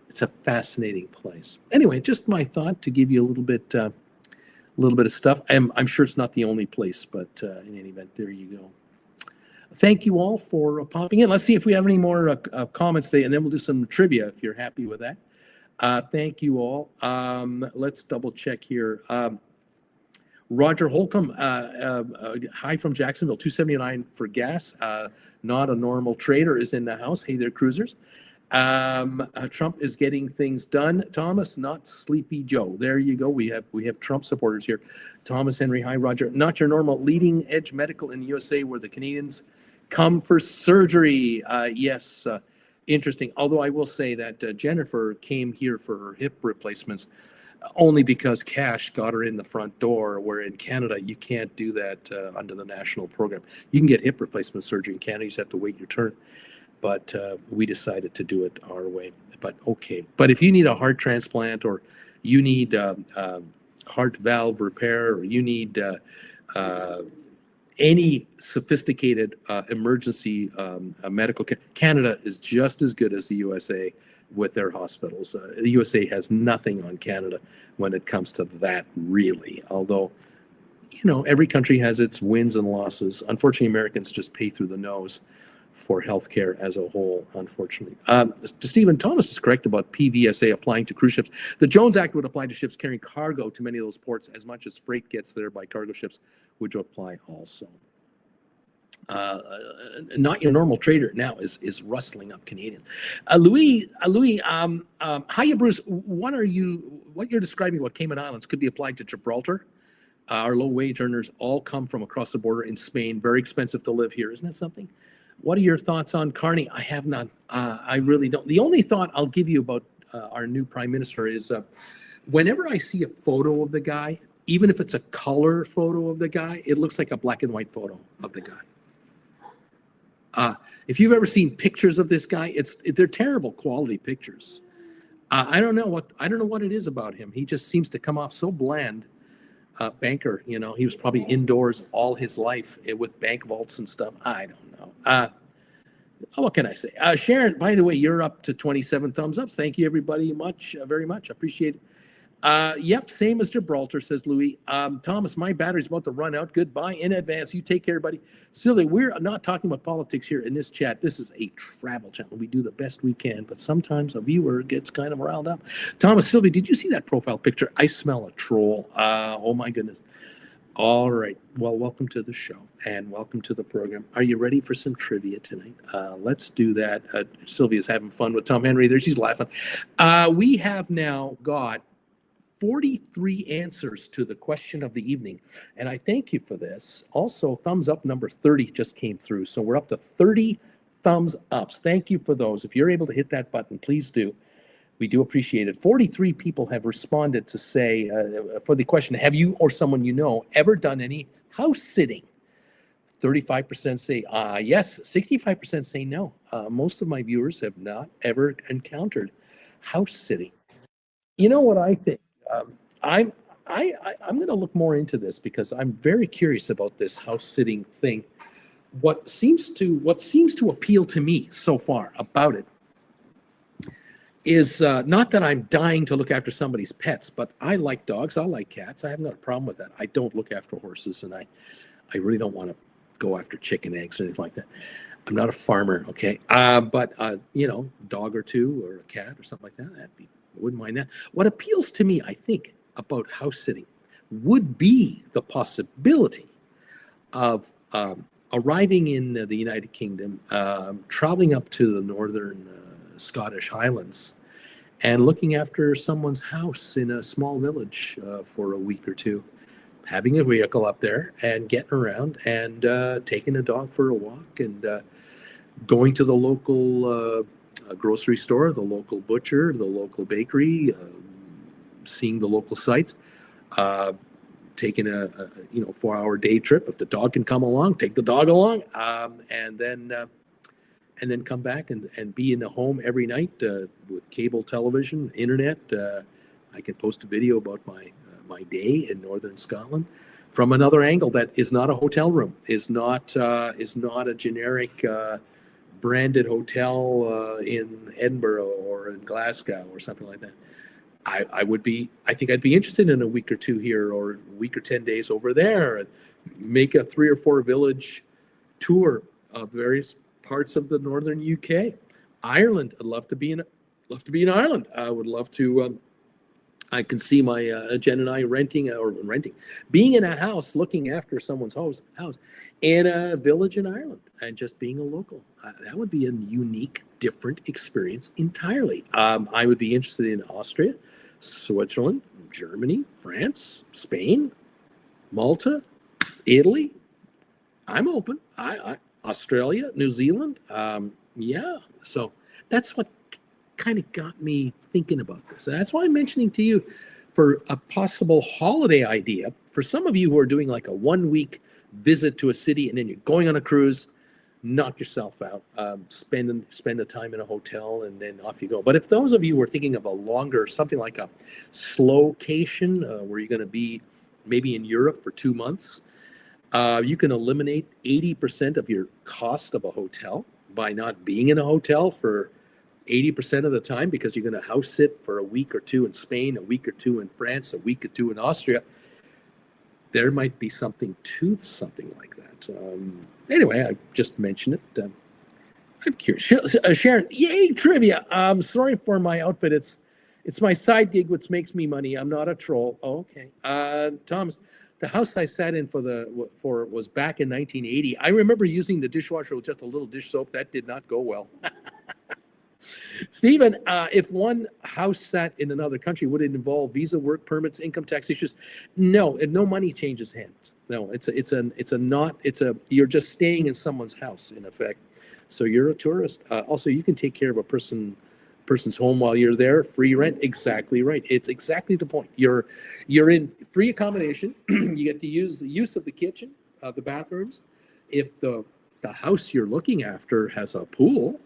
It's a fascinating place. Anyway, just my thought to give you a little bit of stuff. I'm sure it's not the only place, but in any event, there you go. Thank you all for popping in. Let's see if we have any more comments today, and then we'll do some trivia if you're happy with that. Thank you all. Let's double check here. Roger Holcomb, hi from Jacksonville, 279 for gas. Not a normal trader is in the house. Hey there, cruisers. Trump is getting things done. Thomas, not Sleepy Joe. There you go. We have Trump supporters here. Thomas Henry, hi Roger. Not your normal leading edge medical in the USA where the Canadians come for surgery. Yes, interesting. Although I will say that Jennifer came here for her hip replacements only because cash got her in the front door, where in Canada you can't do that under the national program. You can get hip replacement surgery in Canada. You just have to wait your turn. But we decided to do it our way. But okay. But if you need a heart transplant, or you need heart valve repair, or you need any sophisticated emergency medical care, Canada is just as good as the USA with their hospitals. The USA has nothing on Canada when it comes to that, really. Although, every country has its wins and losses. Unfortunately, Americans just pay through the nose for healthcare as a whole, unfortunately. Stephen Thomas is correct about PVSA applying to cruise ships. The Jones Act would apply to ships carrying cargo to many of those ports as much as freight gets there by cargo ships, which would apply also. Not your normal trader now is rustling up Canadian. Louis, hiya, Bruce. What you're describing about Cayman Islands could be applied to Gibraltar. Our low wage earners all come from across the border in Spain. Very expensive to live here. Isn't that something? What are your thoughts on Carney? I have none. I really don't. The only thought I'll give you about our new prime minister is whenever I see a photo of the guy, even if it's a color photo of the guy, it looks like a black and white photo of the guy. If you've ever seen pictures of this guy, they're terrible quality pictures. I don't know what it is about him. He just seems to come off so bland. Banker, he was probably indoors all his life with bank vaults and stuff. I don't know. What can I say? Sharon, by the way, you're up to 27 thumbs ups. Thank you, everybody, very much. Appreciate it. Yep, same as Gibraltar, says Louis. Thomas, my battery's about to run out. Goodbye in advance. You take care, buddy. Sylvia, we're not talking about politics here in this chat. This is a travel channel. We do the best we can, but sometimes a viewer gets kind of riled up. Thomas, Sylvia, did you see that profile picture? I smell a troll. Oh, my goodness. All right. Well, welcome to the show and welcome to the program. Are you ready for some trivia tonight? Let's do that. Sylvia's having fun with Tom Henry there. She's laughing. We have now got 43 answers to the question of the evening, and I thank you for this. Also, thumbs up number 30 just came through, so we're up to 30 thumbs ups. Thank you for those. If you're able to hit that button, please do. We do appreciate it. 43 people have responded to say, for the question, have you or someone you know ever done any house sitting? 35% say yes, 65% say no. Most of my viewers have not ever encountered house sitting. You know what I think? I'm going to look more into this because I'm very curious about this house sitting thing. What seems to appeal to me so far about it is not that I'm dying to look after somebody's pets, but I like dogs. I like cats. I haven't got a problem with that. I don't look after horses, and I really don't want to go after chicken eggs or anything like that. I'm not a farmer, okay? But dog or two or a cat or something like that, I wouldn't mind that. What appeals to me, I think, about house sitting would be the possibility of arriving in the United Kingdom, traveling up to the northern Scottish Highlands, and looking after someone's house in a small village for a week or two, having a vehicle up there and getting around and taking a dog for a walk and going to the local grocery store, the local butcher, the local bakery, seeing the local sites, taking a 4-hour day trip. If the dog can come along, take the dog along, and then come back and be in the home every night with cable television, internet. I can post a video about my day in northern Scotland from another angle that is not a hotel room, is not a generic branded hotel in Edinburgh or in Glasgow or something like that. I think I'd be interested in a week or two here or a week or 10 days over there and make a 3 or 4 village tour of various parts of the northern UK. Ireland, I'd love to be in Ireland. I would love to. I can see my Jen and I being in a house, looking after someone's house in a village in Ireland, and just being a local. That would be a unique, different experience entirely. I would be interested in Austria, Switzerland, Germany, France, Spain, Malta, Italy. I'm open. Australia, New Zealand. So that's what kind of got me thinking about this. That's why I'm mentioning to you for a possible holiday idea. For some of you who are doing like a 1-week visit to a city and then you're going on a cruise, knock yourself out. Spend the time in a hotel and then off you go. But if those of you who are thinking of a longer, something like a slowcation, where you're going to be maybe in Europe for 2 months, you can eliminate 80% of your cost of a hotel by not being in a hotel for 80% of the time, because you're going to house sit for a week or two in Spain, a week or two in France, a week or two in Austria. There might be something to something like that. Anyway, I just mentioned it. I'm curious. Sharon, yay, trivia. Sorry for my outfit. It's my side gig, which makes me money. I'm not a troll. Oh, okay. Thomas, the house I sat in for was back in 1980. I remember using the dishwasher with just a little dish soap. That did not go well. Stephen, if one house sat in another country, would it involve visa, work permits, income tax issues? No, no money changes hands. No, you're just staying in someone's house in effect. So you're a tourist. Also, you can take care of a person's home while you're there, free rent. Exactly right. It's exactly the point. You're in free accommodation. You get to use the use of the kitchen, the bathrooms. If the house you're looking after has a pool,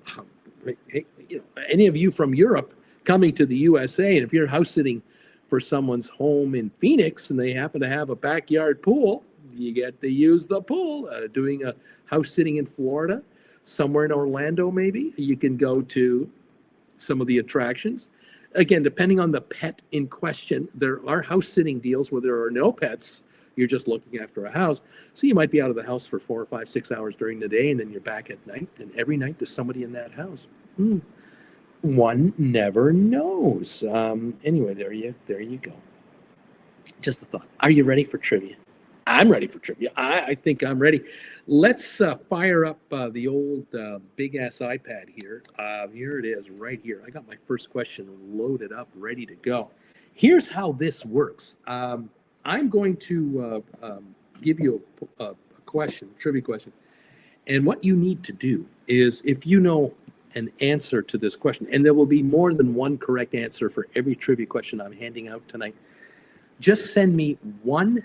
any of you from Europe coming to the USA, and if you're house sitting for someone's home in Phoenix and they happen to have a backyard pool, you get to use the pool. Doing a house sitting in Florida, somewhere in Orlando, maybe you can go to some of the attractions. Again, depending on the pet in question, there are house sitting deals where there are no pets. You're just looking after a house. So you might be out of the house for 4 or 5, 6 hours during the day, and then you're back at night. And every night there's somebody in that house. One never knows. Anyway, there you go. Just a thought. Are you ready for trivia? I'm ready for trivia. I think I'm ready. Let's fire up the old big ass iPad here. Here it is, right here. I got my first question loaded up, ready to go. Here's how this works. I'm going to give you a question, trivia question. And what you need to do is, if you know an answer to this question, and there will be more than one correct answer for every trivia question I'm handing out tonight, just send me one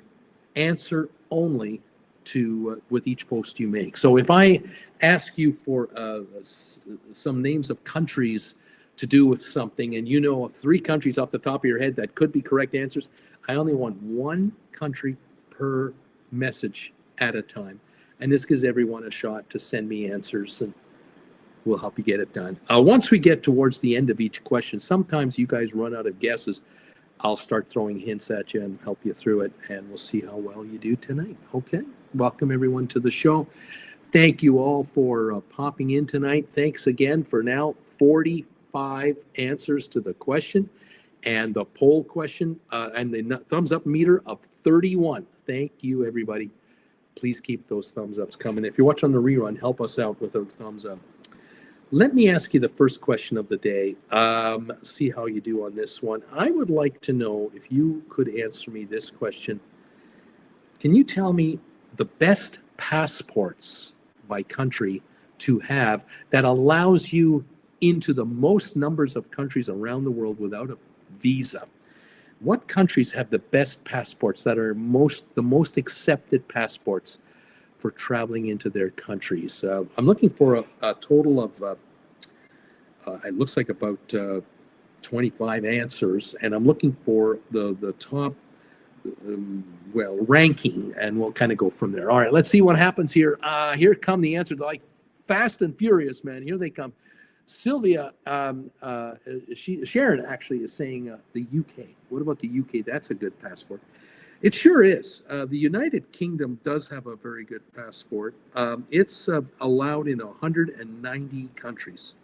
answer only to with each post you make. So if I ask you for some names of countries to do with something, and you know of 3 countries off the top of your head that could be correct answers, I only want 1 country per message at a time. And this gives everyone a shot to send me answers. And we'll help you get it done. Once we get towards the end of each question, sometimes you guys run out of guesses. I'll start throwing hints at you and help you through it, and we'll see how well you do tonight. Okay? Welcome, everyone, to the show. Thank you all for popping in tonight. Thanks again for now 45 answers to the question and the poll question and the thumbs up meter of 31. Thank you, everybody. Please keep those thumbs ups coming. If you're watching the rerun, help us out with a thumbs up. Let me ask you the first question of the day. See how you do on this one. I would like to know if you could answer me this question. Can you tell me the best passports by country to have that allows you into the most numbers of countries around the world without a visa? What countries have the best passports that are the most accepted passports for traveling into their countries? I'm looking for a total of, it looks like about 25 answers, and I'm looking for the top, ranking, and we'll kind of go from there. All right, let's see what happens here. Here come the answers, like fast and furious, man. Here they come. Sylvia, Sharon actually is saying the UK. What about the UK? That's a good passport. It sure is. The United Kingdom does have a very good passport. It's allowed in 190 countries.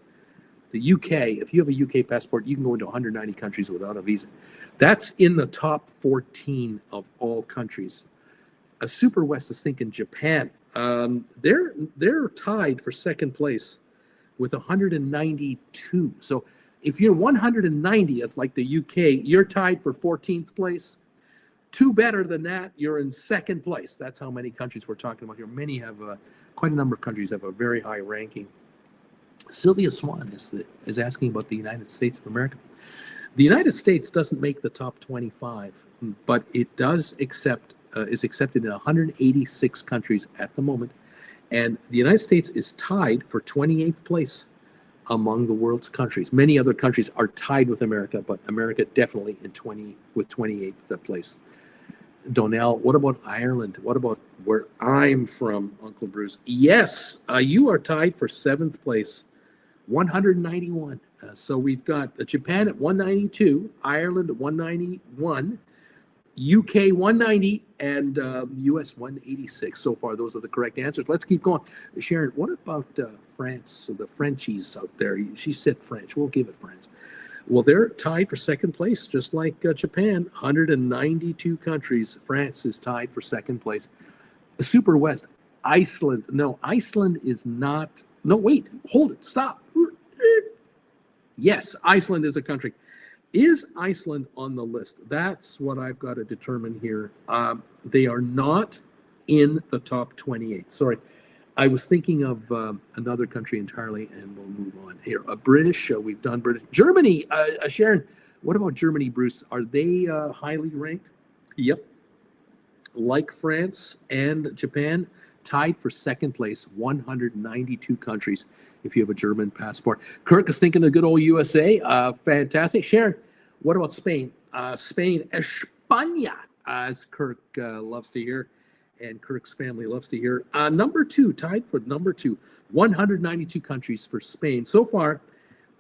The UK, if you have a UK passport, you can go into 190 countries without a visa. That's in the top 14 of all countries. Super West is thinking Japan. They're tied for second place with 192. So if you're 190th, like the UK, you're tied for 14th place. Two better than that, you're in second place. That's how many countries we're talking about here. Many have, quite a number of countries have a very high ranking. Sylvia Swan is asking about the United States of America. The United States doesn't make the top 25, but it does is accepted in 186 countries at the moment. And the United States is tied for 28th place among the world's countries. Many other countries are tied with America, but America definitely with 28th place. Donnell, what about Ireland? What about where I'm from, Uncle Bruce? Yes, you are tied for 7th place, 191. So we've got Japan at 192, Ireland at 191, UK 190, and US 186. So far, those are the correct answers. Let's keep going. Sharon, what about France, the Frenchies out there? She said French. We'll give it France. Well, they're tied for second place, just like Japan. 192 countries. France is tied for second place. Super West, Iceland. No, Iceland is not. No, wait. Hold it. Stop. Yes, Iceland is a country. Is Iceland on the list? That's what I've got to determine here. They are not in the top 28. Sorry. I was thinking of another country entirely, and we'll move on here. British, we've done British. Germany, Sharon, what about Germany, Bruce? Are they highly ranked? Yep. Like France and Japan, tied for second place, 192 countries if you have a German passport. Kirk is thinking the good old USA. Fantastic. Sharon, what about Spain? Spain, España, as Kirk loves to hear. And Kirk's family loves to hear. Number two, tied for number two, 192 countries for Spain. So far,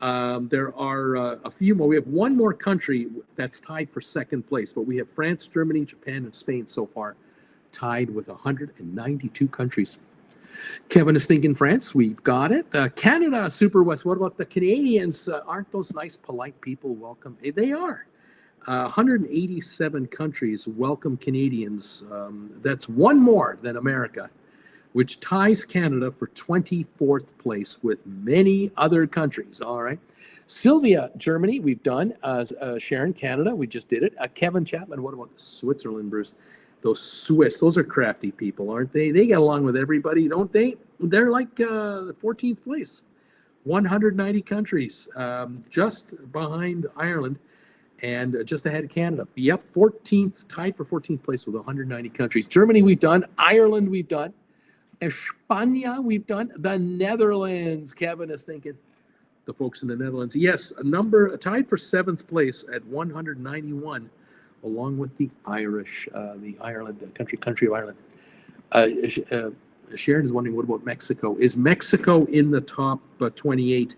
there are a few more. We have one more country that's tied for second place, but we have France, Germany, Japan, and Spain so far tied with 192 countries. Kevin is thinking France. We've got it. Canada, Super West. What about the Canadians? Aren't those nice, polite people? Welcome. They are. 187 countries welcome Canadians. That's one more than America, which ties Canada for 24th place with many other countries. All right. Sylvia, Germany, we've done. Sharon, Canada, we just did it. Kevin Chapman, what about Switzerland, Bruce? Those Swiss, those are crafty people, aren't they? They get along with everybody, don't they? They're like the 14th place. 190 countries, just behind Ireland. And just ahead of Canada. Yep, 14th, tied for 14th place with 190 countries. Germany, we've done. Ireland, we've done. España, we've done. The Netherlands, Kevin is thinking. The folks in the Netherlands. Yes, tied for 7th place at 191, along with the Irish, the Ireland, country of Ireland. Sharon is wondering, what about Mexico? Is Mexico in the top 28?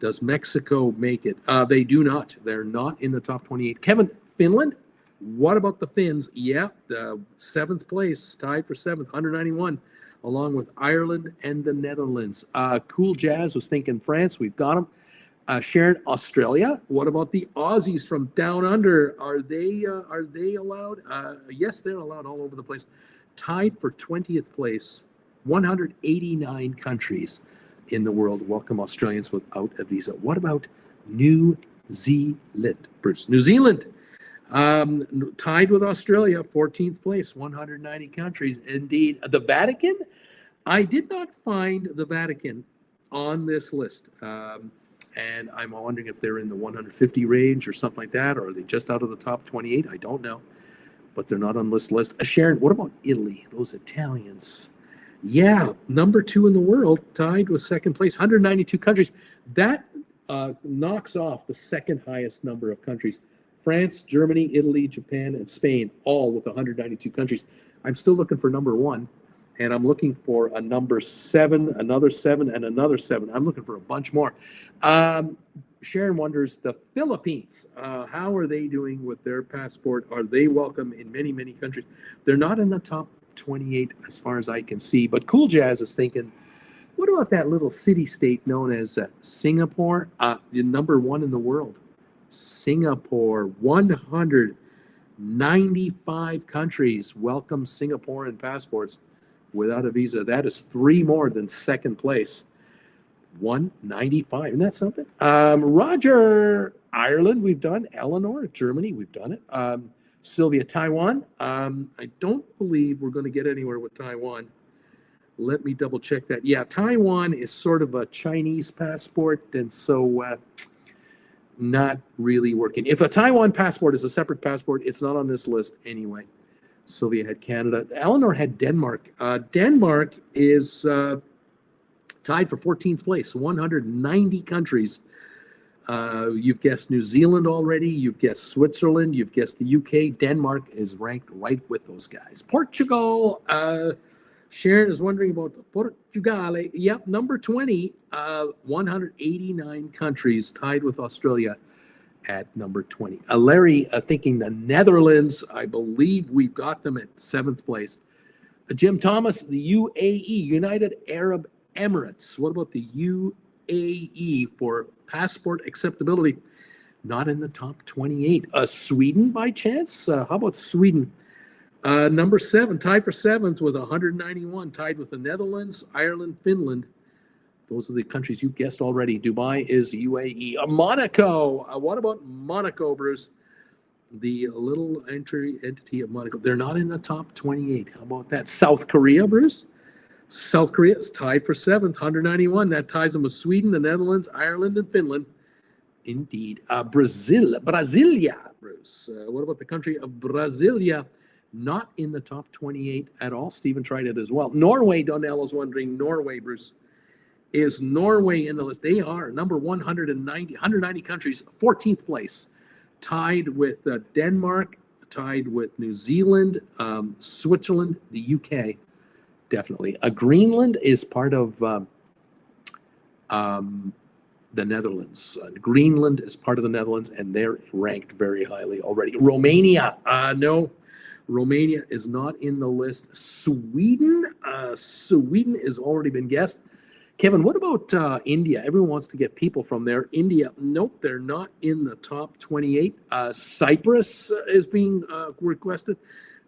Does Mexico make it? They do not. They're not in the top 28. Kevin, Finland? What about the Finns? Yeah, the seventh place, tied for seventh, 191, along with Ireland and the Netherlands. Cool Jazz was thinking France. We've got them. Sharon, Australia. What about the Aussies from down under? Are they allowed? Yes, they're allowed all over the place. Tied for 20th place, 189 countries in the world welcome Australians without a visa. What about New Zealand, Bruce? New Zealand, tied with Australia, 14th place, 190 countries. Indeed. The Vatican, I did not find the Vatican on this list. And I'm wondering if they're in the 150 range or something like that, or are they just out of the top 28? I don't know. But they're not on this list. Sharon, what about Italy? Those Italians. Yeah, number 2 in the world, tied with second place, 192 countries. That knocks off the second highest number of countries. France, Germany, Italy, Japan, and Spain, all with 192 countries. I'm still looking for number 1, and I'm looking for a number 7, another 7, and another 7. I'm looking for a bunch more. Sharon wonders, the Philippines, how are they doing with their passport? Are they welcome in many, many countries? They're not in the top 28 as far as I can see, but Cool Jazz is thinking, what about that little city-state known as Singapore? The number 1 in the world. Singapore, 195 countries welcome Singaporean passports without a visa. That is 3 more than second place. 195. Isn't that something? Roger, Ireland, we've done. Eleanor, Germany, we've done it. Sylvia, Taiwan. I don't believe we're going to get anywhere with Taiwan. Let me double check that. Yeah, Taiwan is sort of a Chinese passport, and so not really working. If a Taiwan passport is a separate passport, it's not on this list anyway. Sylvia had Canada. Eleanor had Denmark. Denmark is tied for 14th place, 190 countries. You've guessed New Zealand already. You've guessed Switzerland. You've guessed the UK. Denmark is ranked right with those guys. Portugal. Sharon is wondering about Portugal. Yep, number 20. 189 countries, tied with Australia at number 20. Larry thinking the Netherlands. I believe we've got them at 7th place. Jim Thomas, the UAE, United Arab Emirates. What about the UAE for passport acceptability? Not in the top 28. Sweden, by chance? How about Sweden? Number 7, tied for 7th with 191, tied with the Netherlands, Ireland, Finland. Those are the countries you've guessed already. Dubai is UAE. Monaco. What about Monaco, Bruce? The little entity of Monaco. They're not in the top 28. How about that? South Korea, Bruce? South Korea is tied for 7th, 191. That ties them with Sweden, the Netherlands, Ireland, and Finland. Indeed. Brasilia, Bruce. What about the country of Brasilia? Not in the top 28 at all. Stephen tried it as well. Norway, Donnell is wondering. Norway, Bruce. Is Norway in the list? They are number 190 countries, 14th place. Tied with Denmark, tied with New Zealand, Switzerland, the UK. Definitely. Greenland is part of the Netherlands. Greenland is part of the Netherlands, and they're ranked very highly already. Romania, no. Romania is not in the list. Sweden has already been guessed. Kevin, what about India? Everyone wants to get people from there. India, nope, they're not in the top 28. Cyprus is being requested.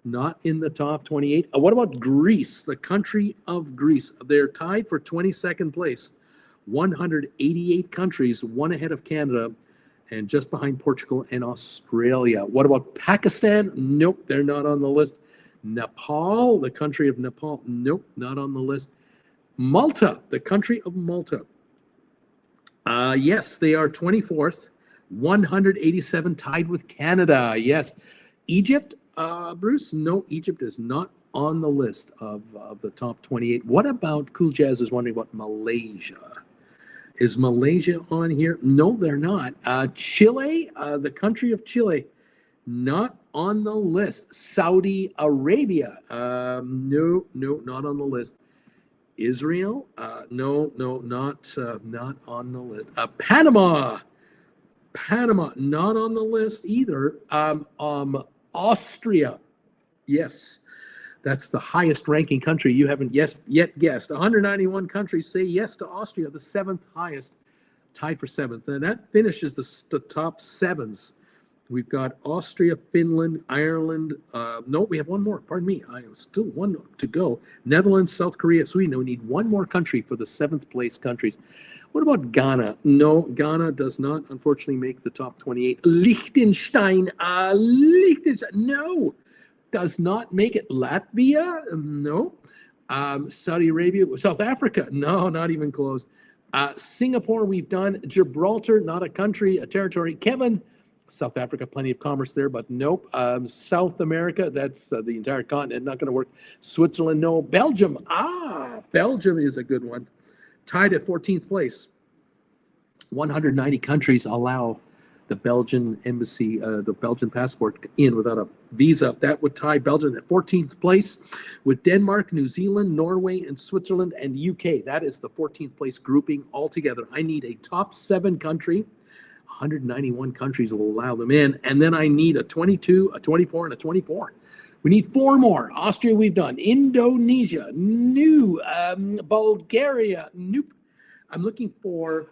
Not in the top 28. What about Greece, the country of Greece? They're tied for 22nd place. 188 countries, one ahead of Canada, and just behind Portugal and Australia. What about Pakistan? Nope, they're not on the list. Nepal, the country of Nepal. Nope, not on the list. Malta, the country of Malta. Yes, they are 24th. 187, tied with Canada. Yes. Egypt, Bruce? No, Egypt is not on the list of the top 28. What about, Cool Jazz is wondering about Malaysia. Is Malaysia on here? No, they're not. Chile, the country of Chile, not on the list. Saudi Arabia, no, not on the list. Israel, no, not on the list. Panama, not on the list either. Austria, yes, that's the highest ranking country. You haven't yet guessed. 191 countries say yes to Austria, the seventh highest, tied for seventh. And that finishes the top sevens. We've got Austria, Finland, Ireland. No, we have one more. Pardon me. I still one to go. Netherlands, South Korea, Sweden. We need one more country for the seventh place countries. What about Ghana? No, Ghana does not, unfortunately, make the top 28. Liechtenstein, no, does not make it. Latvia, no. Saudi Arabia, South Africa, no, not even close. Singapore, we've done. Gibraltar, not a country, a territory. Kevin, South Africa, plenty of commerce there, but nope. South America, that's the entire continent, not going to work. Switzerland, no. Belgium, Belgium is a good one. Tied at 14th place. 190 countries allow the Belgian embassy, the Belgian passport in without a visa. That would tie Belgium at 14th place with Denmark, New Zealand, Norway, and Switzerland, and UK. That is the 14th place grouping altogether. I need a top 7 country. 191 countries will allow them in. And then I need a 22, a 24, and a 24. We need 4 more. Austria, we've done. Indonesia, new. Bulgaria, nope. I'm looking for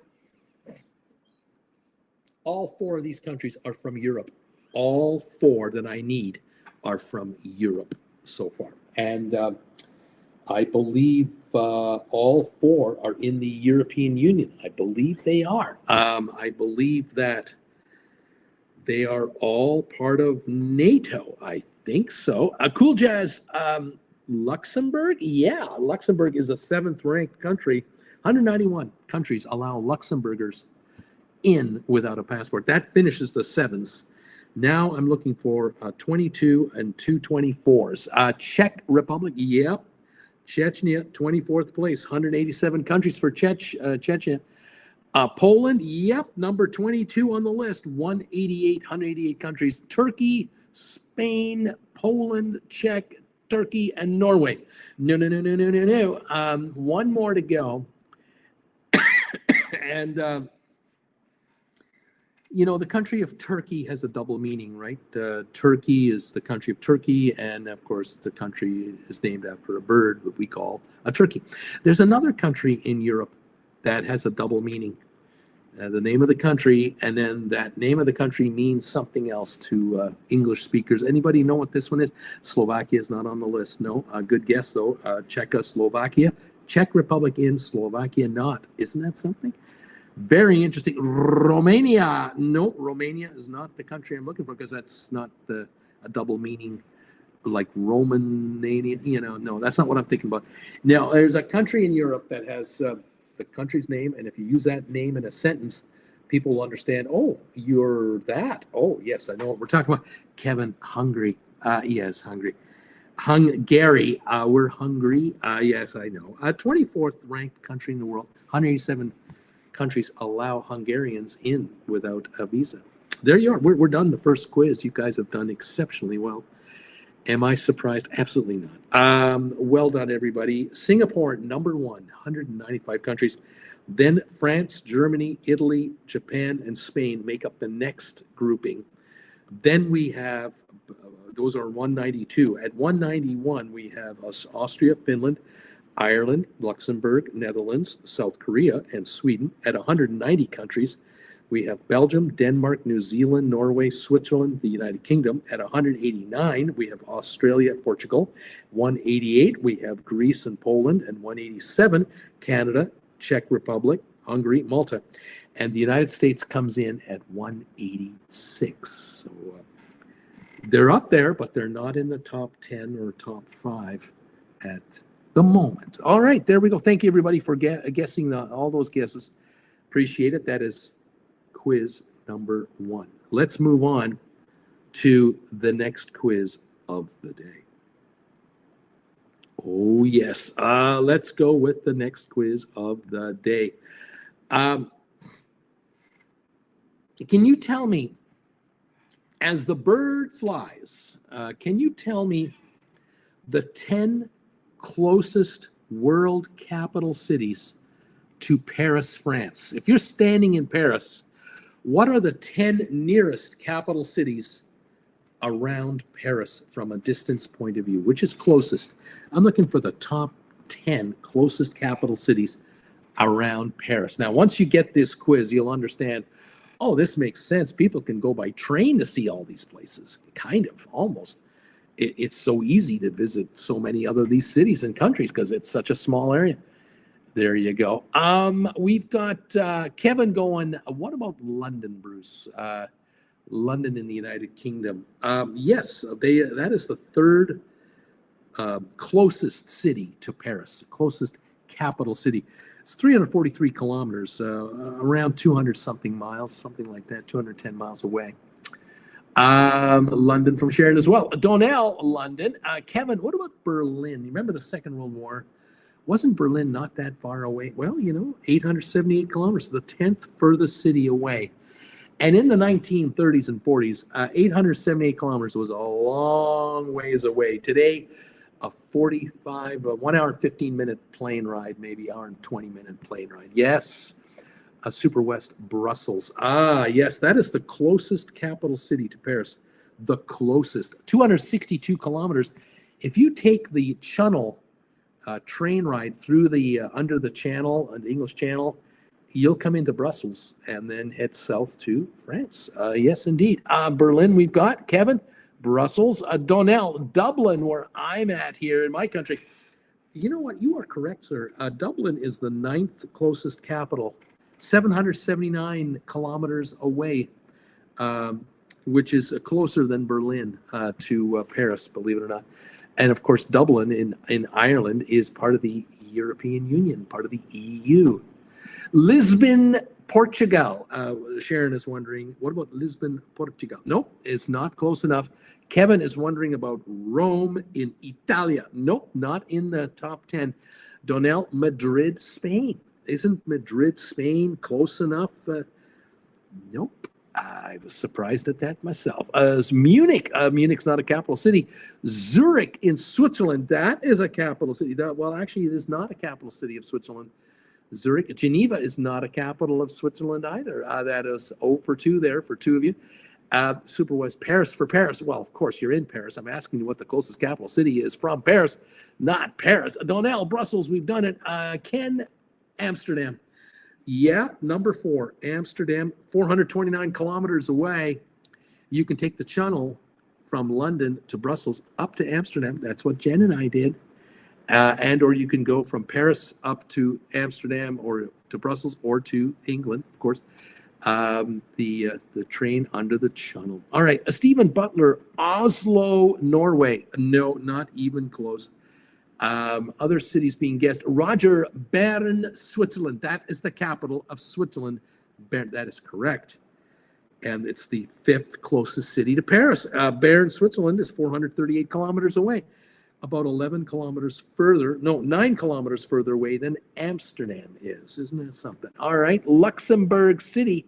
all 4 of these countries are from Europe. All 4 that I need are from Europe so far. And I believe all 4 are in the European Union. I believe they are. I believe that they are all part of NATO. I think so. Cool Jazz, Luxembourg? Yeah, Luxembourg is a 7th ranked country. 191 countries allow Luxembourgers in without a passport. That finishes the 7s. Now I'm looking for 22 and 224s. Czech Republic, yep. Chechnya, 24th place. 187 countries for Chechnya. Poland, yep, number 22 on the list. 188 countries. Turkey, Spain, Poland, Czech, Turkey, and Norway. No. One more to go. And, the country of Turkey has a double meaning, right? Turkey is the country of Turkey, and of course, the country is named after a bird that we call a turkey. There's another country in Europe that has a double meaning. The name of the country, and then that name of the country means something else to English speakers. Anybody know what this one is? Slovakia is not on the list. No, good guess though. Czechoslovakia, Czech Republic in, Slovakia not. Isn't that something? Very interesting. Romania. No, Romania is not the country I'm looking for because that's not a double meaning like Romania. No, that's not what I'm thinking about. Now, there's a country in Europe that has the country's name, and if you use that name in a sentence, people will understand, oh, you're that. Oh, yes, I know what we're talking about. Kevin, Hungary. Yes, Hungary. Hungary. We're hungry. Yes, I know. 24th ranked country in the world. 187 countries allow Hungarians in without a visa. There you are. We're done the first quiz. You guys have done exceptionally well. Am I surprised? Absolutely not. Well done, everybody. Singapore, number 1, 195 countries. Then France, Germany, Italy, Japan, and Spain make up the next grouping. Then we have, those are 192. At 191, we have Austria, Finland, Ireland, Luxembourg, Netherlands, South Korea, and Sweden. At 190 countries, we have Belgium, Denmark, New Zealand, Norway, Switzerland, the United Kingdom. At 189, we have Australia, Portugal. 188, we have Greece and Poland. And 187, Canada, Czech Republic, Hungary, Malta. And the United States comes in at 186. So they're up there, but they're not in the top 10 or top 5 at the moment. All right, there we go. Thank you, everybody, for guessing all those guesses. Appreciate it. That is quiz number 1. Let's move on to the next quiz of the day. Oh, yes. Let's go with the next quiz of the day. Can you tell me, as the bird flies, can you tell me the 10 closest world capital cities to Paris, France. If you're standing in Paris, what are the 10 nearest capital cities around Paris from a distance point of view? Which is closest? I'm looking for the top 10 closest capital cities around Paris. Now, once you get this quiz, you'll understand, oh, this makes sense. People can go by train to see all these places. Kind of, almost. It's so easy to visit so many other these cities and countries because it's such a small area. There you go. We've got Kevin going, what about London, Bruce? London in the United Kingdom. Yes, that is the third closest city to Paris, closest capital city. It's 343 kilometers, around 200 something miles, something like that, 210 miles away. London from Sharon as well. Donnell, London. Kevin, what about Berlin? You remember the Second World War? Wasn't Berlin not that far away? Well, 878 kilometers, the 10th furthest city away. And in the 1930s and 40s, 878 kilometers was a long ways away. Today, a 1 hour, 15-minute plane ride, maybe hour and 20-minute plane ride. Yes, a Super West Brussels. Yes, that is the closest capital city to Paris. The closest, 262 kilometers. If you take the Channel train ride through the under the Channel, the English Channel, you'll come into Brussels and then head south to France. Yes, indeed. Berlin, we've got Kevin. Brussels, Donnell, Dublin, where I'm at here in my country. You know what? You are correct, sir. Dublin is the 9th closest capital, 779 kilometers away, which is closer than Berlin to Paris, believe it or not. And of course, Dublin in Ireland is part of the European Union, part of the EU. Lisbon, Portugal. Sharon is wondering, what about Lisbon, Portugal? Nope, it's not close enough. Kevin is wondering about Rome in Italia. Nope, not in the top 10. Donnell, Madrid, Spain. Isn't Madrid, Spain close enough? Nope. I was surprised at that myself. Munich. Munich's not a capital city. Zurich in Switzerland. That is a capital city. Well, actually, it is not a capital city of Switzerland. Zurich. Geneva is not a capital of Switzerland either. That is 0 for 2 there for 2 of you. Super West, Paris for Paris. Well, of course, you're in Paris. I'm asking you what the closest capital city is from Paris, not Paris. Donnell, Brussels, we've done it. Ken, Amsterdam. Yeah, number 4, Amsterdam, 429 kilometers away. You can take the Channel from London to Brussels up to Amsterdam. That's what Jen and I did. Or you can go from Paris up to Amsterdam or to Brussels or to England, of course. The train under the Channel. All right, Stephen Butler, Oslo, Norway. No, not even close. Other cities being guessed. Roger, Bern, Switzerland. That is the capital of Switzerland. Bern, that is correct. And it's the 5th closest city to Paris. Bern, Switzerland is 438 kilometers away. About 11 kilometers further, no, 9 kilometers further away than Amsterdam is. Isn't that something? All right, Luxembourg City.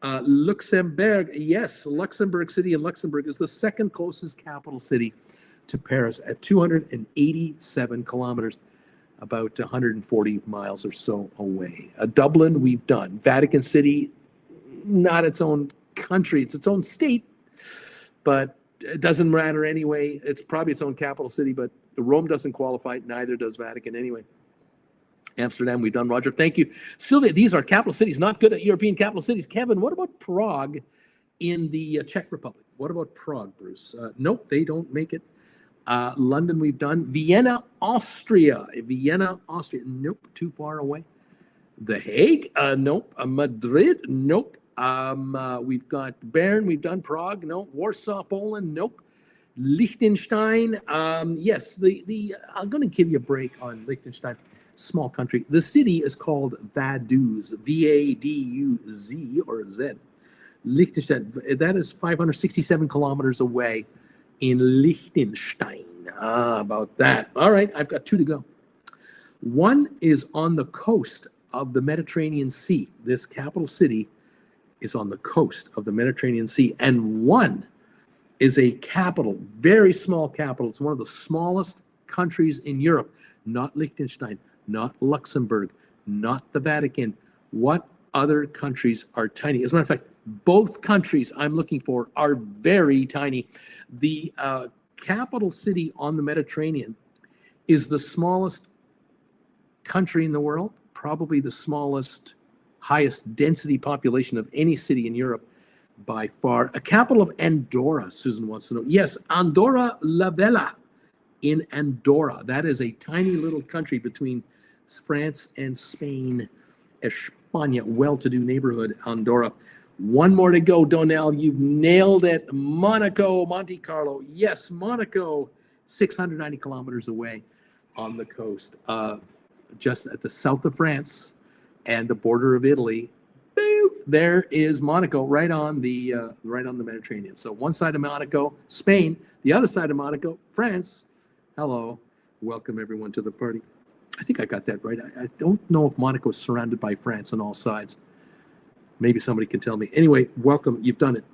Luxembourg, yes, Luxembourg City in Luxembourg is the 2nd closest capital city to Paris at 287 kilometers, about 140 miles or so away. Dublin, we've done. Vatican City, not its own country, it's its own state, but it doesn't matter anyway. It's probably its own capital city, but Rome doesn't qualify, neither does Vatican anyway. Amsterdam, we've done, Roger. Thank you. Sylvia, these are capital cities, not good at European capital cities. Kevin, what about Prague in the Czech Republic? What about Prague, Bruce? Nope, they don't make it. London, we've done. Vienna, Austria. Vienna, Austria. Nope, too far away. The Hague? Nope. Madrid? Nope. We've got Bern, we've done Prague. No. Warsaw, Poland? Nope. Liechtenstein? Yes, I'm going to give you a break on Liechtenstein. Small country. The city is called Vaduz, V-A-D-U-Z or Z. Liechtenstein, that is 567 kilometers away in Liechtenstein. About that. All right, I've got 2 to go. One is on the coast of the Mediterranean Sea. This capital city is on the coast of the Mediterranean Sea. And one is a capital, very small capital. It's one of the smallest countries in Europe. not Liechtenstein, not Luxembourg, not the Vatican. What other countries are tiny? As a matter of fact, both countries I'm looking for are very tiny. The capital city on the Mediterranean is the smallest country in the world, probably the smallest, highest density population of any city in Europe by far. A capital of Andorra, Susan wants to know. Yes, Andorra la Vella in Andorra. That is a tiny little country between France and Spain. España, well-to-do neighborhood, Andorra. One more to go, Donnell. You've nailed it. Monaco, Monte Carlo. Yes, Monaco, 690 kilometers away on the coast, just at the south of France and the border of Italy. Boom, there is Monaco, right on the Mediterranean. So one side of Monaco, Spain. The other side of Monaco, France. Hello, welcome everyone to the party. I think I got that right. I don't know if Monaco is surrounded by France on all sides. Maybe somebody can tell me. Anyway, welcome. You've done it.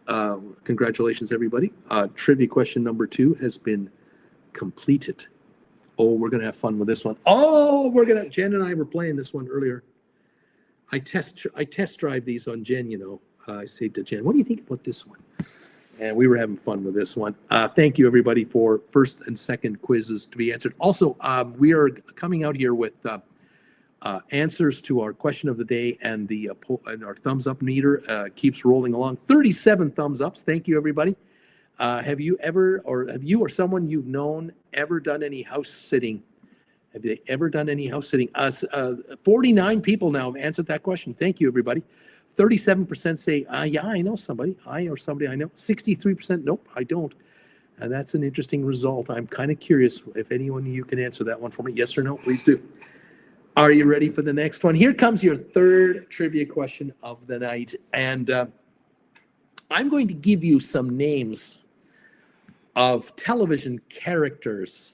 Congratulations, everybody. Trivia question number 2 has been completed. Oh, we're going to have fun with this one. Oh, Jen and I were playing this one earlier. I test drive these on Jen, you know. I say to Jen, what do you think about this one? And we were having fun with this one. Thank you, everybody, for first and second quizzes to be answered. Also, we are coming out here with answers to our question of the day, and and our thumbs up meter keeps rolling along. 37 thumbs ups. Thank you, everybody. Have you or someone you've known ever done any house sitting? Have they ever done any house sitting? 49 people now have answered that question. Thank you, everybody. 37% say, yeah, I know somebody. I or somebody I know. 63%, nope, I don't. And that's an interesting result. I'm kind of curious if anyone of you can answer that one for me. Yes or no? Please do. Are you ready for the next one? Here comes your third trivia question of the night. And I'm going to give you some names of television characters.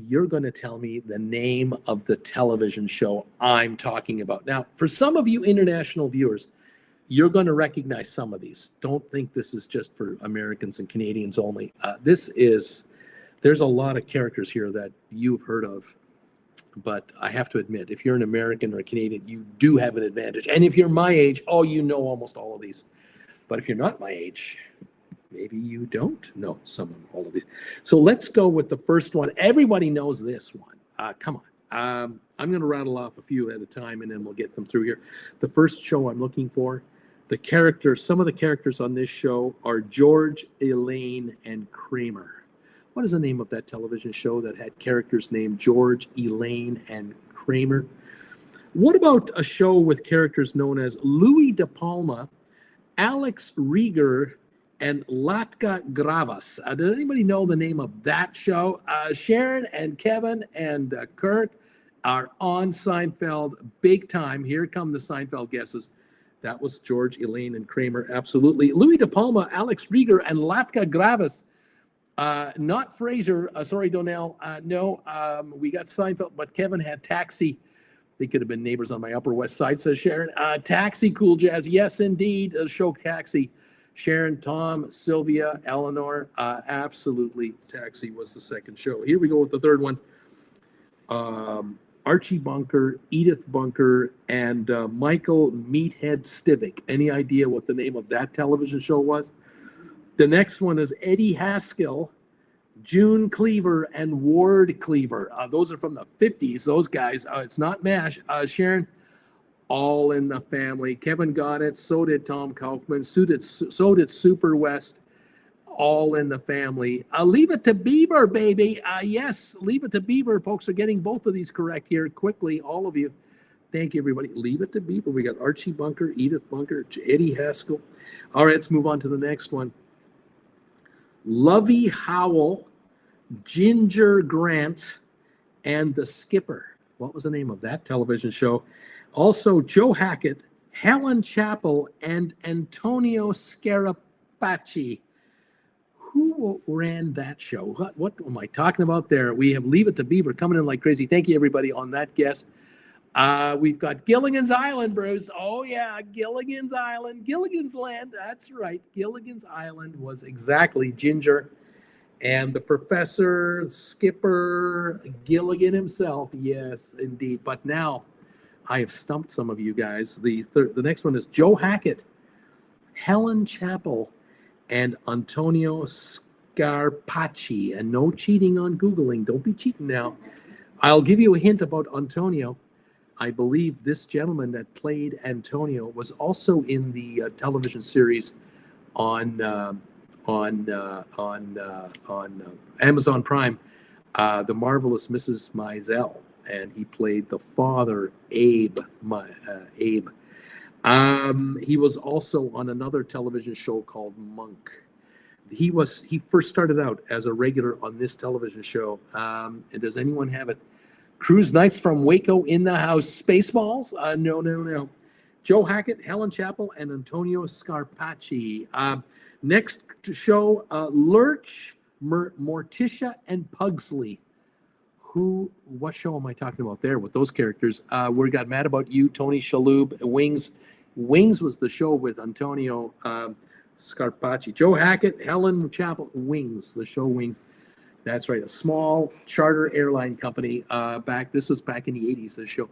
You're going to tell me the name of the television show I'm talking about. Now, for some of you international viewers, you're going to recognize some of these. Don't think this is just for Americans and Canadians only. There's a lot of characters here that you've heard of. But I have to admit, if you're an American or a Canadian, you do have an advantage. And if you're my age, you know almost all of these. But if you're not my age, maybe you don't know all of these. So let's go with the first one. Everybody knows this one. Come on. I'm going to rattle off a few at a time, and then we'll get them through here. The first show I'm looking for, some of the characters on this show are George, Elaine, and Kramer. What is the name of that television show that had characters named George, Elaine, and Kramer? What about a show with characters known as Louis De Palma, Alex Rieger, and Latka Gravas? Does anybody know the name of that show? Sharon and Kevin and Kurt are on Seinfeld big time. Here come the Seinfeld guesses. That was George, Elaine, and Kramer. Absolutely. Louis De Palma, Alex Rieger, and Latka Gravas. Not Frasier. Sorry, Donnell. No, we got Seinfeld, but Kevin had Taxi. They could have been neighbors on my Upper West Side, says Sharon. Taxi, Cool Jazz. Yes, indeed. Show Taxi. Sharon, Tom, Sylvia, Eleanor. Absolutely. Taxi was the second show. Here we go with the third one. Archie Bunker, Edith Bunker, and Michael Meathead Stivic. Any idea what the name of that television show was? The next one is Eddie Haskell, June Cleaver, and Ward Cleaver. Those are from the 50s, those guys. It's not MASH. Sharon, All in the Family. Kevin got it. So did Tom Kaufman. So did Super West. All in the Family. Leave It to Beaver, baby. Yes, Leave It to Beaver. Folks are getting both of these correct here quickly. All of you. Thank you, everybody. Leave It to Beaver. We got Archie Bunker, Edith Bunker, Eddie Haskell. All right, let's move on to the next one. Lovey Howell, Ginger Grant, and The Skipper. What was the name of that television show? Also, Joe Hackett, Helen Chappell, and Antonio Scarapacci. Who ran that show? What am I talking about there? We have Leave It to Beaver coming in like crazy. Thank you, everybody, on that guess. We've got Gilligan's Island, Bruce. Oh, yeah, Gilligan's Island. Gilligan's Land. That's right. Gilligan's Island was exactly Ginger And the professor, Skipper, Gilligan himself. Yes, indeed. But now I have stumped some of you guys. The next one is Joe Hackett, Helen Chappell, and Antonio Scarpacci. And no cheating on Googling. Don't be cheating now. I'll give you a hint about Antonio. I believe this gentleman that played Antonio was also in the television series on Amazon Prime, The Marvelous Mrs. Maisel, and he played the father, Abe. Abe. He was also on another television show called Monk. He first started out as a regular on this television show. And does anyone have it? Cruise Nights from Waco in the House. Spaceballs? No. Joe Hackett, Helen Chappell, and Antonio Scarpacci. Next show, Lurch, Morticia, and Pugsley. What show am I talking about there with those characters? We got Mad About You, Tony Shalhoub, Wings. Wings was the show with Antonio Scarpacci. Joe Hackett, Helen Chappell, Wings, the show Wings. That's right, a small charter airline company. This was back in the 80s, this show.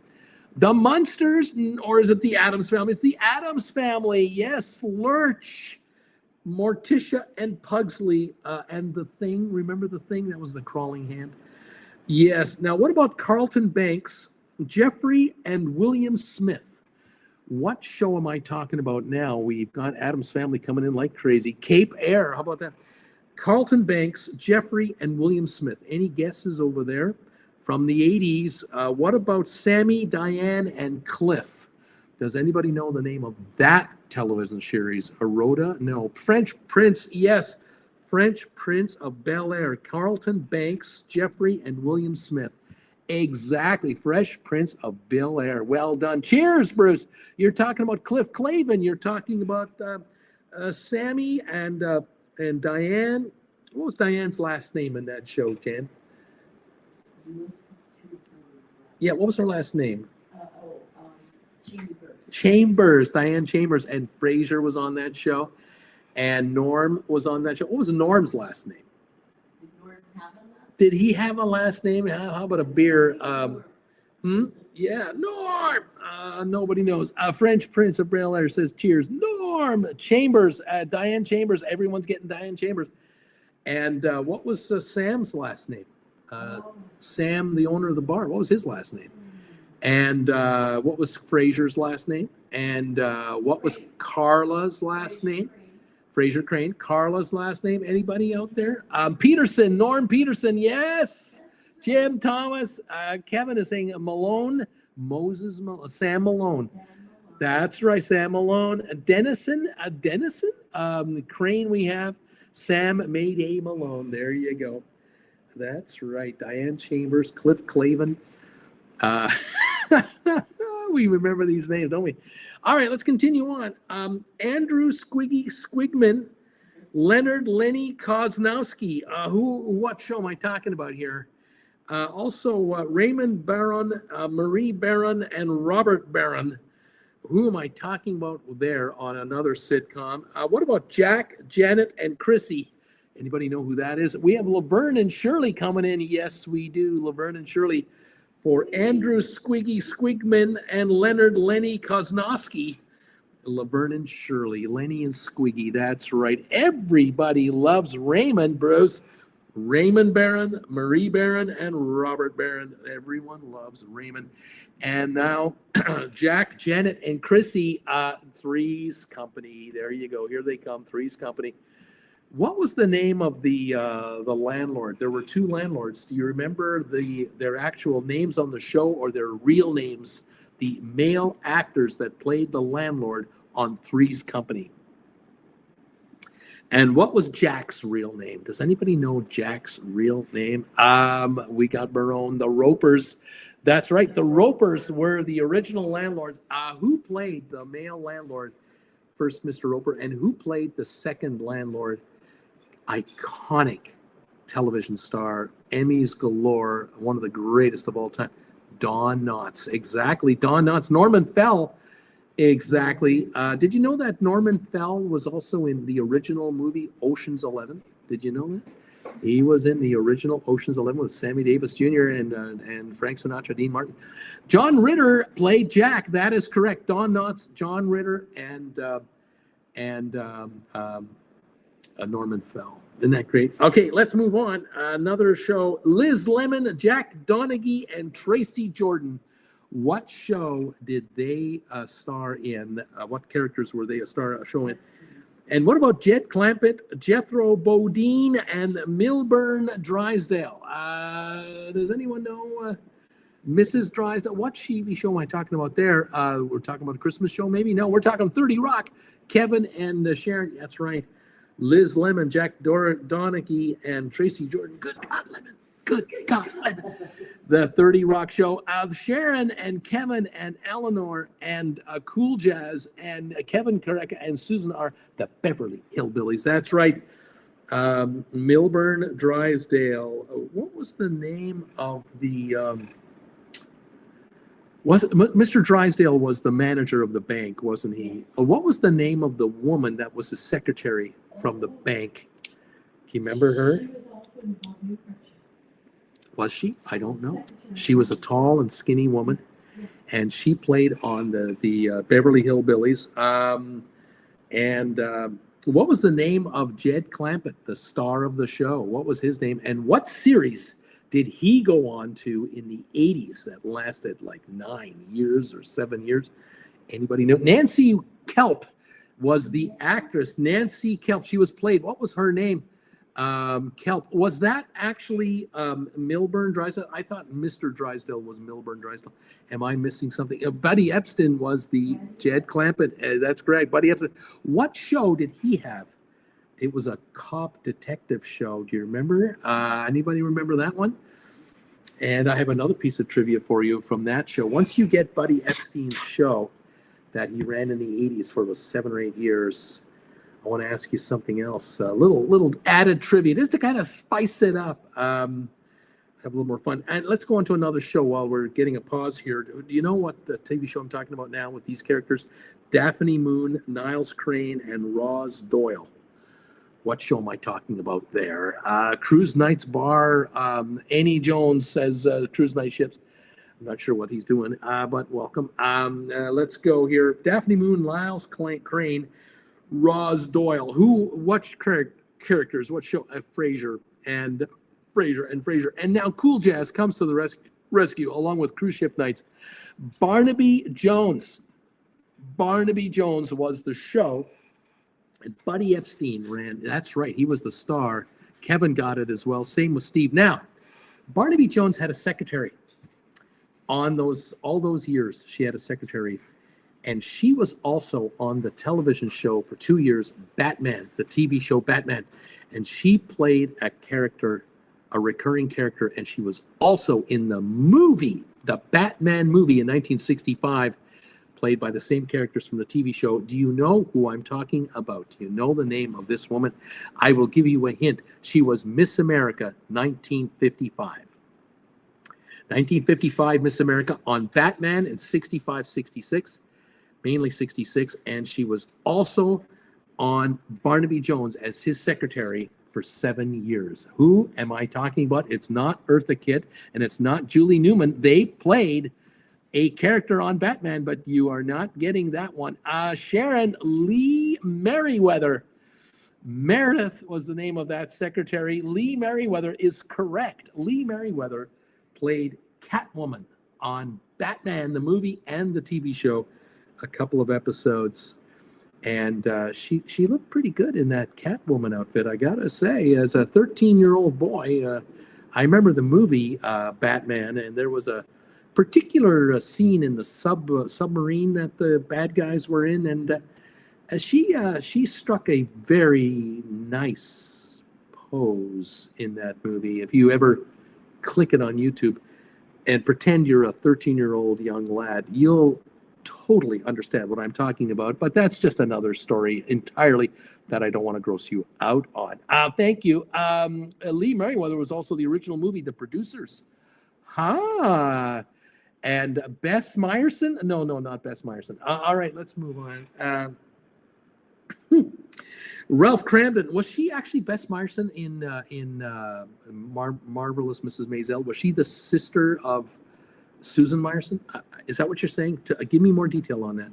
The Munsters, or is it the Addams Family? It's the Addams Family, yes, Lurch, Morticia, and Pugsley, and The Thing. Remember The Thing? That was the crawling hand. Yes. Now, what about Carlton Banks, Jeffrey, and William Smith? What show am I talking about now? We've got Addams Family coming in like crazy. Cape Air, how about that? Carlton Banks, Jeffrey, and William Smith. Any guesses over there? From the 80s, what about Sammy, Diane, and Cliff? Does anybody know the name of that television series? Aroda? No. French Prince? Yes. French Prince of Bel-Air. Carlton Banks, Jeffrey, and William Smith. Exactly. Fresh Prince of Bel-Air. Well done. Cheers, Bruce. You're talking about Cliff Clavin. You're talking about Sammy and Diane. What was Diane's last name in that show, Jan? Yeah, what was her last name? Chambers. Diane Chambers. And Frasier was on that show. And Norm was on that show. What was Norm's last name? Did he have a last name? How about a beer? Yeah, Norm. Nobody knows. French Prince of Bel-Air says cheers. Norm Chambers. Diane Chambers. Everyone's getting Diane Chambers. And what was Sam's last name? Sam, the owner of the bar. What was his last name? And what was Frasier's last name? And what was Carla's last name? Frasier Crane. Carla's last name. Anybody out there? Peterson. Norm Peterson. Yes. Jim Thomas. Kevin is saying Malone. Sam Malone. That's right. Sam Malone. Dennison. Crane we have. Sam Mayday Malone. There you go. That's right. Diane Chambers. Cliff Clavin. We remember these names, don't we? All right, let's continue on. Andrew Squigman, Leonard Lenny Kozlowski. What show am I talking about here? Also, Raymond Barron, Marie Barron, and Robert Barron. Who am I talking about there on another sitcom? What about Jack, Janet, and Chrissy? Anybody know who that is? We have Laverne and Shirley coming in. Yes, we do. Laverne and Shirley. For Andrew Squigman and Leonard Lenny Kozlowski. Laverne and Shirley, Lenny and Squiggy. That's right. Everybody loves Raymond, Bruce. Raymond Barron, Marie Barron, and Robert Barron. Everyone loves Raymond. And now Jack, Janet, and Chrissy, Three's Company. There you go. Here they come, Three's Company. What was the name of the landlord? There were two landlords. Do you remember their actual names on the show or their real names? The male actors that played the landlord on Three's Company. And what was Jack's real name? Does anybody know Jack's real name? We got Barone, the Ropers. That's right. The Ropers were the original landlords. Who played the male landlord? First, Mr. Roper, and who played the second landlord? Iconic television star, Emmys galore, one of the greatest of all time, Don Knotts. Exactly, Don Knotts. Norman Fell. Exactly. Did you know that Norman Fell was also in the original movie Ocean's 11? Did you know that? He was in the original Ocean's 11 with Sammy Davis Jr. and Frank Sinatra, Dean Martin. John Ritter played Jack. That is correct. Don Knotts, John Ritter, and Norman Fell. Isn't that great? Okay, let's move on. Another show: Liz Lemon, Jack Donaghy, and Tracy Jordan. What show did they star in? What characters were they a show in? And what about Jed Clampett, Jethro Bodine, and Milburn Drysdale? Does anyone know Mrs. Drysdale? What TV show am I talking about there? We're talking about a Christmas show, maybe? No, we're talking 30 Rock. Kevin and Sharon. That's right. Liz Lemon, Jack Donaghy, and Tracy Jordan. Good God, Lemon. Good God, Lemon. The 30 Rock show of Sharon and Kevin and Eleanor and Cool Jazz and Kevin Kareka and Susan are the Beverly Hillbillies. That's right. Milburn Drysdale. What was the name of the... Mr. Drysdale was the manager of the bank, wasn't he? What was the name of the woman that was the secretary from the bank? Do you remember her? She was also in Bob Newcomb. Was she? I don't know. She was a tall and skinny woman, and she played on the Beverly Hillbillies. What was the name of Jed Clampett, the star of the show? What was his name? And what series did he go on to in the 80s that lasted like 9 years or 7 years? Anybody know? Nancy Kelp was the actress. Nancy Kelp. She was played. What was her name? Kelp. Was that actually Milburn Drysdale? I thought Mr. Drysdale was Milburn Drysdale. Am I missing something? Buddy Epstein was the Jed Clampett. That's correct. Buddy Epstein. What show did he have? It was a cop detective show. Do you remember? Anybody remember that one? And I have another piece of trivia for you from that show. Once you get Buddy Epstein's show that he ran in the 80s for those 7 or 8 years, I want to ask you something else. A little added trivia, just to kind of spice it up. Have a little more fun. And let's go on to another show while we're getting a pause here. Do you know what the TV show I'm talking about now with these characters? Daphne Moon, Niles Crane, and Roz Doyle. What show am I talking about there? Cruise Nights Bar. Annie Jones says Cruise Night Ships. I'm not sure what he's doing, but welcome. Let's go here. Daphne Moon, Niles Crane, Roz Doyle. What characters? What show? Frasier. And now Cool Jazz comes to the rescue along with Cruise Ship Nights. Barnaby Jones. Barnaby Jones was the show. And Buddy Epstein ran. That's right. He was the star. Kevin got it as well. Same with Steve. Now, Barnaby Jones had a secretary. On all those years, she had a secretary. And she was also on the television show for 2 years, Batman, the TV show Batman. And she played a recurring character. And she was also in the movie, the Batman movie in 1965. Played by the same characters from the TV show. Do you know who I'm talking about? Do you know the name of this woman? I will give you a hint. She was Miss America 1955. 1955 Miss America on Batman in 65, 66, mainly 66. And she was also on Barnaby Jones as his secretary for 7 years. Who am I talking about? It's not Eartha Kitt and it's not Julie Newman. They played a character on Batman, but you are not getting that one. Sharon Lee Merriweather. Meredith was the name of that secretary. Lee Merriweather is correct. Lee Merriweather played Catwoman on Batman, the movie and the TV show, a couple of episodes. And she looked pretty good in that Catwoman outfit, I gotta say. As a 13-year-old boy, I remember the movie Batman, and there was a particular scene in the submarine that the bad guys were in, and she struck a very nice pose in that movie. If you ever click it on YouTube and pretend you're a 13-year-old young lad, you'll totally understand what I'm talking about. But that's just another story entirely that I don't want to gross you out on. Thank you. Lee Merriweather was also the original movie, The Producers. And Bess Meyerson? No, not Bess Meyerson. All right, let's move on. Ralph Cramden, was she actually Bess Myerson in Marvelous Mrs. Maisel? Was she the sister of Susan Myerson? Is that what you're saying? Give me more detail on that.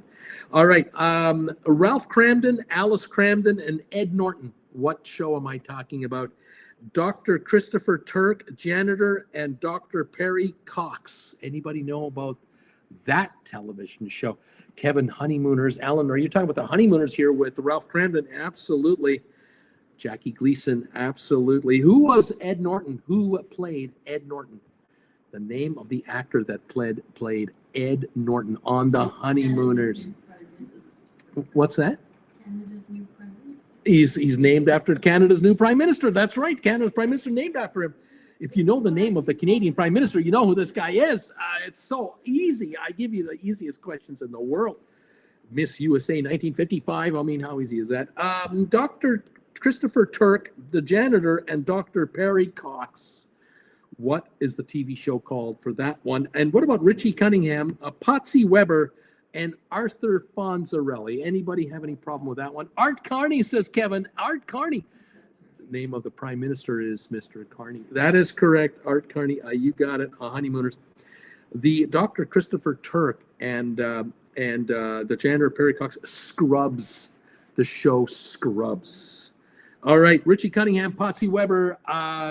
All right. Ralph Cramden, Alice Cramden, and Ed Norton. What show am I talking about? Dr. Christopher Turk, janitor, and Dr. Perry Cox. Anybody know about that television show? Kevin, Honeymooners. Alan, are you talking about the Honeymooners here with Ralph Cramden? Absolutely. Jackie Gleason, absolutely. Who was Ed Norton? Who played Ed Norton? The name of the actor that played Ed Norton on the Honeymooners. What's that? Canada's new prime minister. He's named after Canada's new prime minister. That's right. Canada's prime minister named after him. If you know the name of the Canadian prime minister, you know who this guy is. It's so easy. I give you the easiest questions in the world. Miss USA 1955. I mean, how easy is that? Dr. Christopher Turk, the janitor, and Dr. Perry Cox. What is the TV show called for that one? And what about Richie Cunningham, Patsy Weber, and Arthur Fonzarelli? Anybody have any problem with that one? Art Carney, says Kevin. Art Carney. The name of the prime minister is Mr. Carney. That is correct, Art Carney. You got it. Honeymooners. The Dr. Christopher Turk and the janitor Perry Cox. Scrubs. The show Scrubs. All right, Richie Cunningham, Patsy Weber.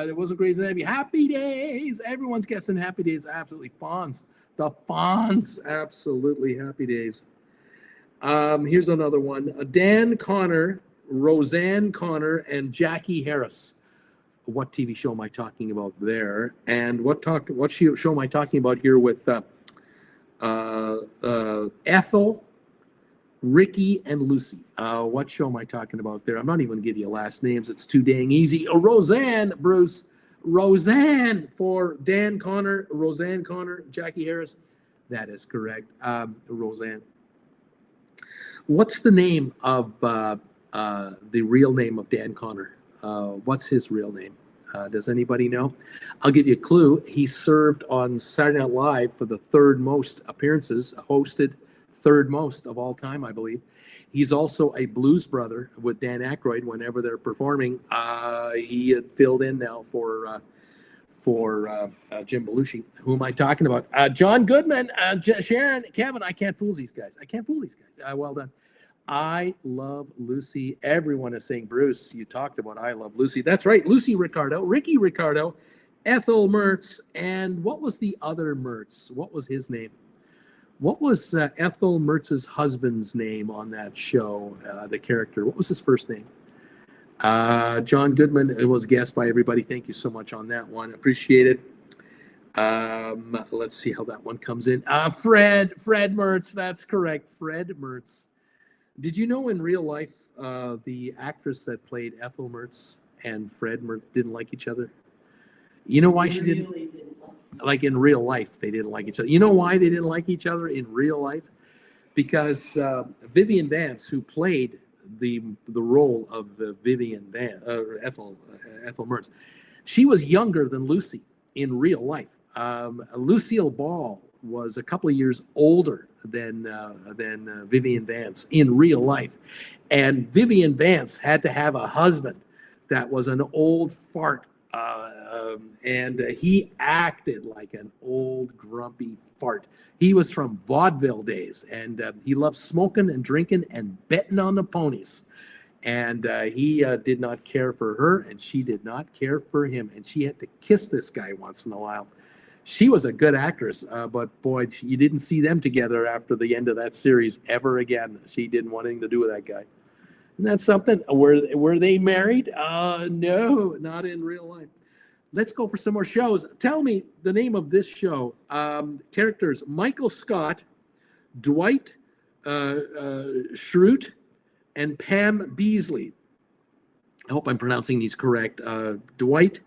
It wasn't Grey's Anatomy. Happy Days. Everyone's guessing Happy Days. Absolutely. Fonz. The Fonz. Absolutely. Happy Days. Here's another one. Dan Connor, Roseanne Connor, and Jackie Harris. What TV show am I talking about there? And what show am I talking about here with Ethel, Ricky, and Lucy? What show am I talking about there? I'm not even going to give you last names. It's too dang easy. Roseanne, Bruce. Roseanne for Dan Connor, Roseanne Connor, Jackie Harris. That is correct. Roseanne. What's the name of the real name of Dan Connor? What's his real name? Does anybody know? I'll give you a clue. He served on Saturday Night Live for the third most appearances, hosted third most of all time, I believe. He's also a blues brother with Dan Aykroyd whenever they're performing. He filled in now for Jim Belushi. Who am I talking about? John Goodman, Sharon, Kevin. I can't fool these guys. Well done. I Love Lucy. Everyone is saying, Bruce, you talked about I Love Lucy. That's right. Lucy Ricardo, Ricky Ricardo, Ethel Mertz, and what was the other Mertz? What was his name? What was Ethel Mertz's husband's name on that show, the character? What was his first name? John Goodman. It was guessed by everybody. Thank you so much on that one. Appreciate it. Let's see how that one comes in. Fred Mertz. That's correct. Fred Mertz. Did you know in real life the actress that played Ethel Mertz and Fred Mertz didn't like each other? You know why she didn't? Like in real life, they didn't like each other. You know why they didn't like each other in real life? Because Vivian Vance, who played the role of the Ethel Mertz, she was younger than Lucy in real life. Lucille Ball was a couple of years older than Vivian Vance in real life, and Vivian Vance had to have a husband that was an old fart. And he acted like an old grumpy fart. He was from vaudeville days, and he loved smoking and drinking and betting on the ponies. And he did not care for her, and she did not care for him. And she had to kiss this guy once in a while. She was a good actress, but boy, you didn't see them together after the end of that series ever again. She didn't want anything to do with that guy. Isn't that something? Were they married? No, not in real life. Let's go for some more shows. Tell me the name of this show. Characters: Michael Scott, Dwight Schrute, and Pam Beasley. I hope I'm pronouncing these correct. Dwight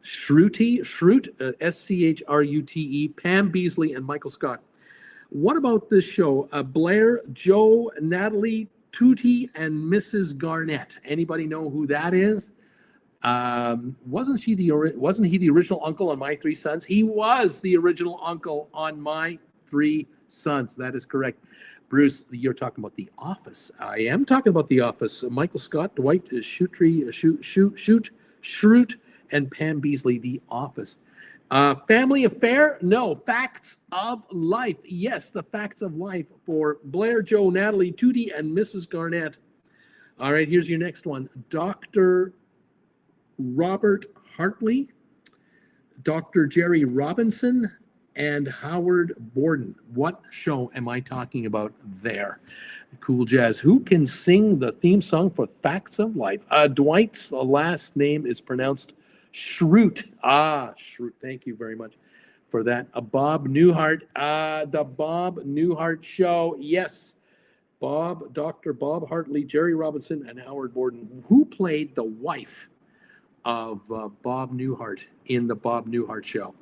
Schrute, Schrute, Pam Beasley, and Michael Scott. What about this show? Blair, Joe, Natalie, Tootie, and Mrs. Garnett. Anybody know who that is? Wasn't he the original uncle on My Three Sons? He was the original uncle on My Three Sons. That is correct. Bruce, you're talking about The Office. I am talking about The Office. Michael Scott, Dwight Schrute, and Pam Beasley, The Office. Family Affair? No. Facts of Life. Yes, the Facts of Life for Blair, Joe, Natalie, Tootie, and Mrs. Garnett. All right, here's your next one. Dr. Robert Hartley, Dr. Jerry Robinson, and Howard Borden. What show am I talking about there? Cool Jazz. Who can sing the theme song for Facts of Life? Dwight's last name is pronounced Schrute. Schrute. Thank you very much for that. Bob Newhart. The Bob Newhart Show. Yes. Dr. Bob Hartley, Jerry Robinson, and Howard Borden. Who played the wife of Bob Newhart in the Bob Newhart Show?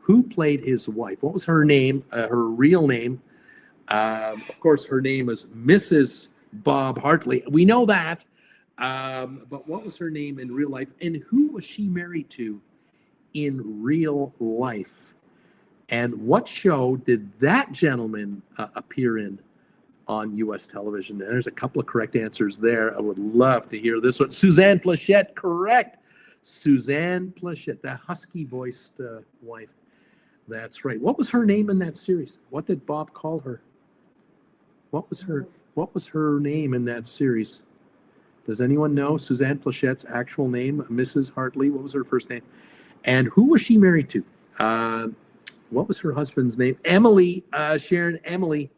Who played his wife? What was her name? Her real name? Of course, her name is Mrs. Bob Hartley. We know that. But what was her name in real life? And who was she married to in real life? And what show did that gentleman appear in on U.S. television? And there's a couple of correct answers there. I would love to hear this one. Suzanne Plachette, correct. Suzanne Plachette, the husky-voiced wife. That's right. What was her name in that series? What did Bob call her? What was her name in that series? Does anyone know Suzanne Plachette's actual name? Mrs. Hartley. What was her first name? And who was she married to? What was her husband's name? Emily. Sharon Emily.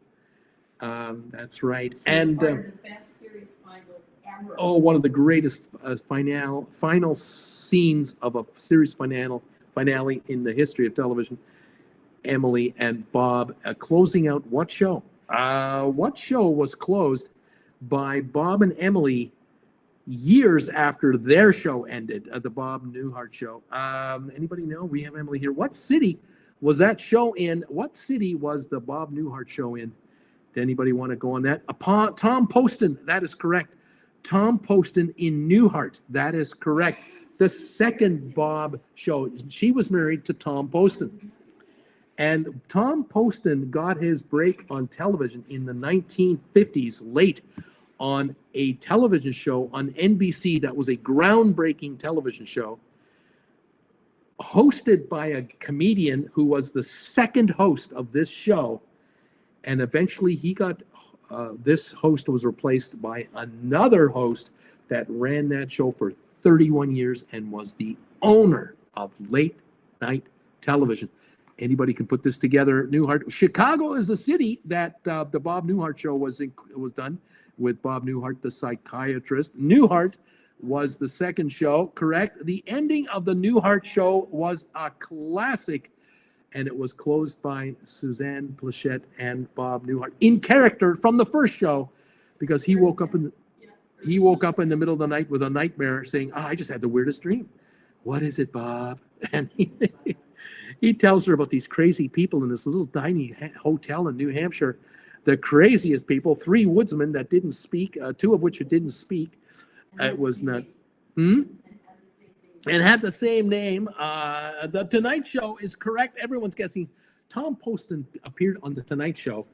That's right. And part of the best series final ever. oh, one of the greatest final scenes of a series finale in the history of television. Emily and Bob closing out what show? What show was closed by Bob and Emily years after their show ended? The Bob Newhart Show. Anybody know? We have Emily here. What city was that show in? What city was the Bob Newhart Show in? Did anybody want to go on that? Tom Poston. That is correct. Tom Poston in Newhart. That is correct. The second Bob show. She was married to Tom Poston. And Tom Poston got his break on television in the 1950s, late, on a television show on NBC that was a groundbreaking television show, hosted by a comedian who was the second host of this show. And eventually he got, this host was replaced by another host that ran that show for 31 years and was the owner of late night television. Anybody can put this together. Newhart. Chicago is the city that the Bob Newhart Show was done with Bob Newhart, the psychiatrist. Newhart was the second show, correct? The ending of the Newhart Show was a classic, and it was closed by Suzanne Plachette and Bob Newhart in character from the first show, because he woke up in the middle of the night with a nightmare, saying, "I just had the weirdest dream." "What is it, Bob?" And he tells her about these crazy people in this little tiny hotel in New Hampshire. The craziest people, 3 woodsmen that didn't speak, 2 of which didn't speak. It was not. And had the same name. The Tonight Show is correct. Everyone's guessing. Tom Poston appeared on The Tonight Show.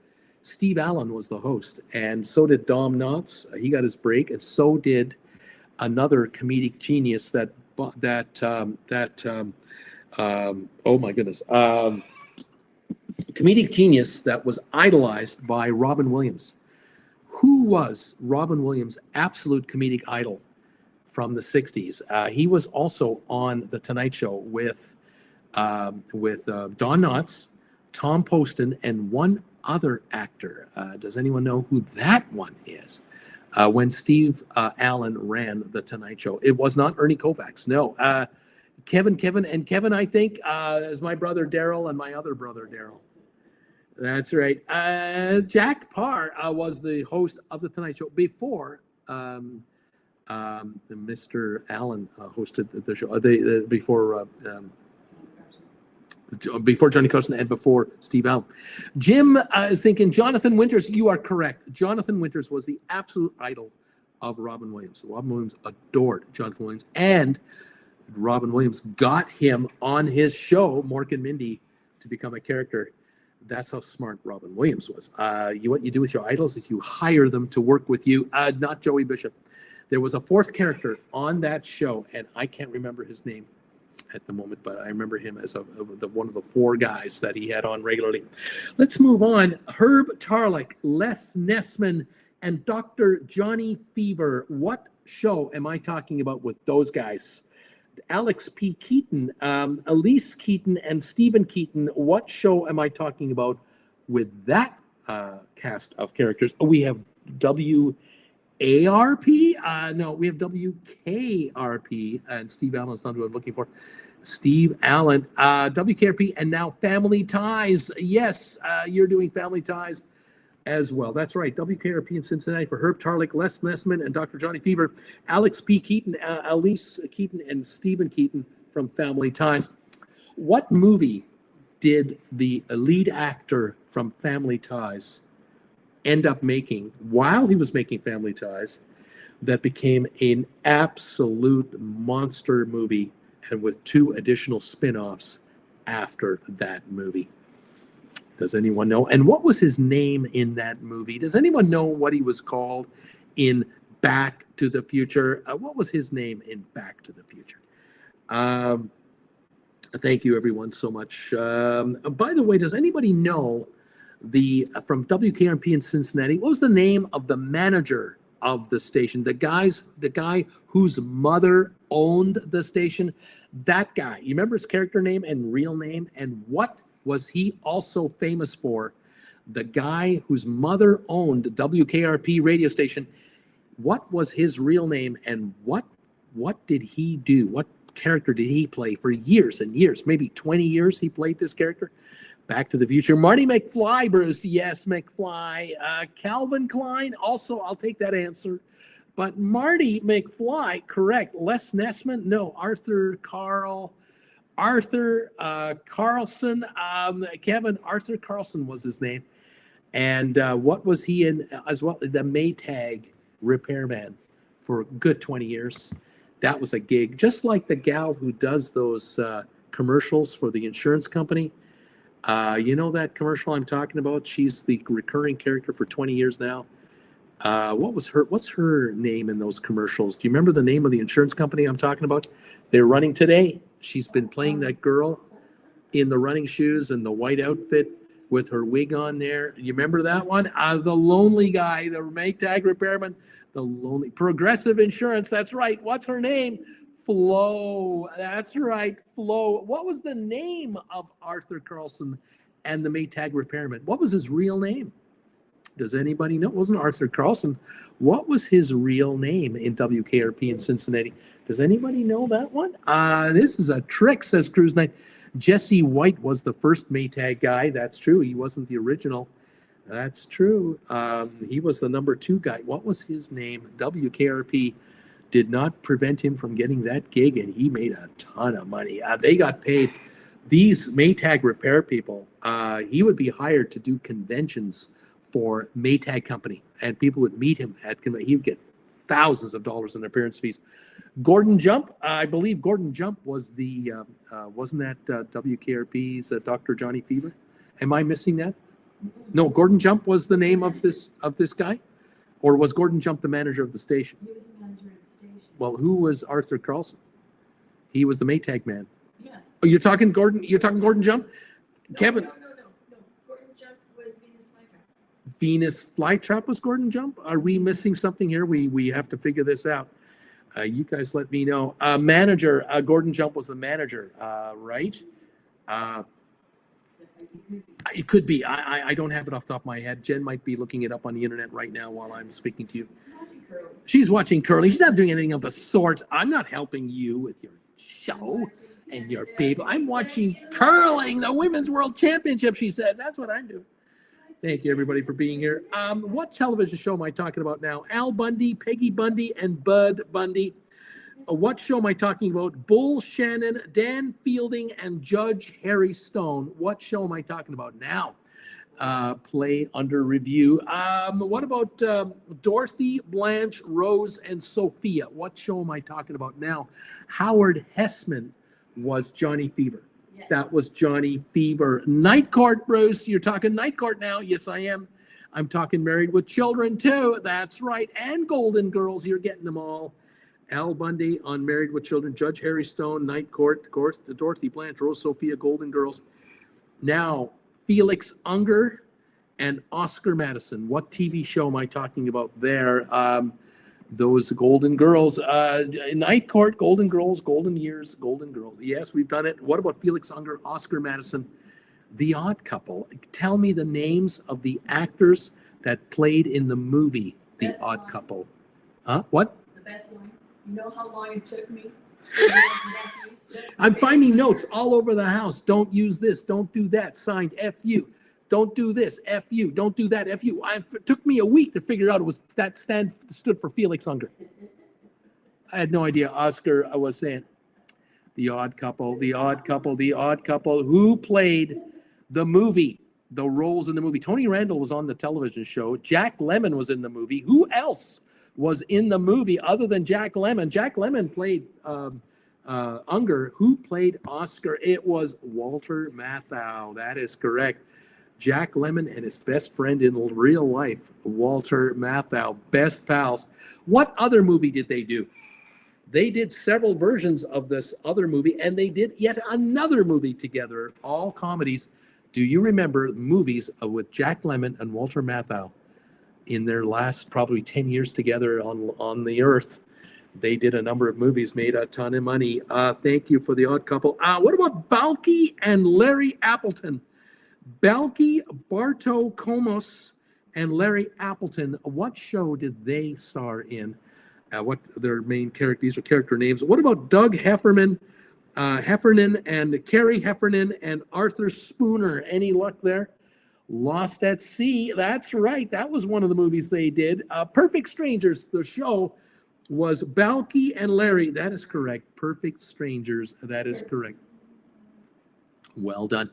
Steve Allen was the host, and so did Dom Knotts. He got his break, and so did another comedic genius oh my goodness. Comedic genius that was idolized by Robin Williams. Who was Robin Williams' absolute comedic idol from the 60s? He was also on The Tonight Show with Don Knotts, Tom Poston, and one other actor. Does anyone know who that one is? When Steve Allen ran The Tonight Show. It was not Ernie Kovacs. No. Kevin, I think, is my brother Daryl and my other brother Daryl. That's right. Jack Parr was the host of The Tonight Show before Mr. Allen hosted the show. Before Johnny Carson and before Steve Allen. Jim is thinking Jonathan Winters. You are correct. Jonathan Winters was the absolute idol of Robin Williams. Robin Williams adored Jonathan Williams, and Robin Williams got him on his show, Mork and Mindy, to become a character. That's how smart Robin Williams was. What you do with your idols is you hire them to work with you, not Joey Bishop. There was a fourth character on that show, and I can't remember his name at the moment, but I remember him as one of the four guys that he had on regularly. Let's move on. Herb Tarlick, Les Nessman, and Dr. Johnny Fever. What show am I talking about with those guys? Alex P. Keaton, Elise Keaton, and Stephen Keaton. What show am I talking about with that cast of characters? We have WARP? No, we have WKRP, and Steve Allen's not who I'm looking for. Steve Allen, WKRP, and now Family Ties. Yes, you're doing Family Ties as well. That's right. WKRP in Cincinnati for Herb Tarlick, Les Nessman, and Dr. Johnny Fever. Alex P. Keaton, Elise Keaton, and Stephen Keaton from Family Ties. What movie did the lead actor from Family Ties end up making while he was making Family Ties that became an absolute monster movie, and with 2 additional spin-offs after that movie? Does anyone know? And what was his name in that movie? Does anyone know what he was called in Back to the Future? What was his name in Back to the Future? Thank you, everyone, so much. By the way, does anybody know from WKRP in Cincinnati, what was the name of the manager of the station? The guy whose mother owned the station? That guy. You remember his character name and real name? And what was he also famous for? The guy whose mother owned the WKRP radio station. What was his real name, and what did he do? What character did he play for years and years? Maybe 20 years he played this character. Back to the Future. Marty McFly, Bruce. Yes, McFly. Calvin Klein. Also, I'll take that answer. But Marty McFly, correct. Les Nessman, no. Arthur Carlson. Kevin Arthur Carlson was his name. And what was he in as well? The Maytag repairman for a good 20 years. That was a gig. Just like the gal who does those commercials for the insurance company. You know that commercial I'm talking about? She's the recurring character for 20 years now. What's her name in those commercials? Do you remember the name of the insurance company I'm talking about? They're running today. She's been playing that girl in the running shoes and the white outfit with her wig on there. You remember that one? The lonely guy, the Maytag repairman, the lonely Progressive Insurance. That's right. What's her name? Flo. That's right. Flo. What was the name of Arthur Carlson and the Maytag repairman? What was his real name? Does anybody know? It wasn't Arthur Carlson. What was his real name in WKRP in Cincinnati? Does anybody know that one? This is a trick, says Cruise Night. Jesse White was the first Maytag guy. That's true. He wasn't the original. That's true. He was the number 2 guy. What was his name? WKRP did not prevent him from getting that gig, and he made a ton of money. They got paid. These Maytag repair people, he would be hired to do conventions for Maytag Company, and people would meet him he would get thousands of dollars in appearance fees. Gordon Jump, I believe Gordon Jump was wasn't that WKRP's Dr. Johnny Fever? Am I missing that? No, Gordon Jump was the name of this guy, or was Gordon Jump the manager of the station? He was the manager of the station. Well, who was Arthur Carlson? He was the Maytag man. Yeah. Oh, you're talking Gordon Jump? No, Kevin. No. Gordon Jump was Venus Flytrap. Venus Flytrap was Gordon Jump? Are we missing something here? We have to figure this out. You guys let me know. Manager, Gordon Jump was the manager, right? It could be. I don't have it off the top of my head. Jen might be looking it up on the internet right now while I'm speaking to you. She's watching curling. She's not doing anything of the sort. I'm not helping you with your show and your people. I'm watching curling, the Women's World Championship, she says. That's what I'm doing. Thank you, everybody, for being here. What television show am I talking about now? Al Bundy, Peggy Bundy, and Bud Bundy. What show am I talking about? Bull Shannon, Dan Fielding, and Judge Harry Stone. What show am I talking about now? Play under review. What about Dorothy, Blanche, Rose, and Sophia? What show am I talking about now? Howard Hessman was Johnny Fever. Yes. That was Johnny Fever. Night Court, Bruce. You're talking Night Court now. Yes, I am. I'm talking Married with Children, too. That's right. And Golden Girls. You're getting them all. Al Bundy on Married with Children. Judge Harry Stone, Night Court. Of course, Dorothy Blanche, Rose Sophia, Golden Girls. Now, Felix Unger and Oscar Madison. What TV show am I talking about there? Those Golden Girls, Night Court, Golden Girls, Golden Years, Golden Girls. Yes, we've done it. What about Felix Unger, Oscar Madison, The Odd Couple? Tell me the names of the actors that played in the movie The Best Odd line. Couple. Huh? What? The best line. You know how long it took me? I'm finding notes all over the house. Don't use this. Don't do that. Signed F you. Don't do this. F you. Don't do that. F you. It took me a week to figure out it was that stood for Felix Unger. I had no idea. Oscar, I was saying The Odd Couple, The Odd Couple, The Odd Couple. Who played the movie? The roles in the movie. Tony Randall was on the television show. Jack Lemmon was in the movie. Who else was in the movie other than Jack Lemmon? Jack Lemmon played Unger. Who played Oscar? It was Walter Matthau. That is correct. Jack Lemmon and his best friend in real life, Walter Matthau, best pals. What other movie did they do? They did several versions of this other movie, and they did yet another movie together, all comedies. Do you remember movies with Jack Lemmon and Walter Matthau in their last probably 10 years together on the earth? They did a number of movies, made a ton of money. Thank you for The Odd Couple. What about Balky and Larry Appleton? Balky Bartokomos and Larry Appleton. What show did they star in? What their main characters or character names? What about Doug Heffernan and Carrie Heffernan and Arthur Spooner? Any luck there? Lost at Sea. That's right. That was one of the movies they did. Perfect Strangers. The show was Balky and Larry. That is correct. Perfect Strangers. That is correct. Well done.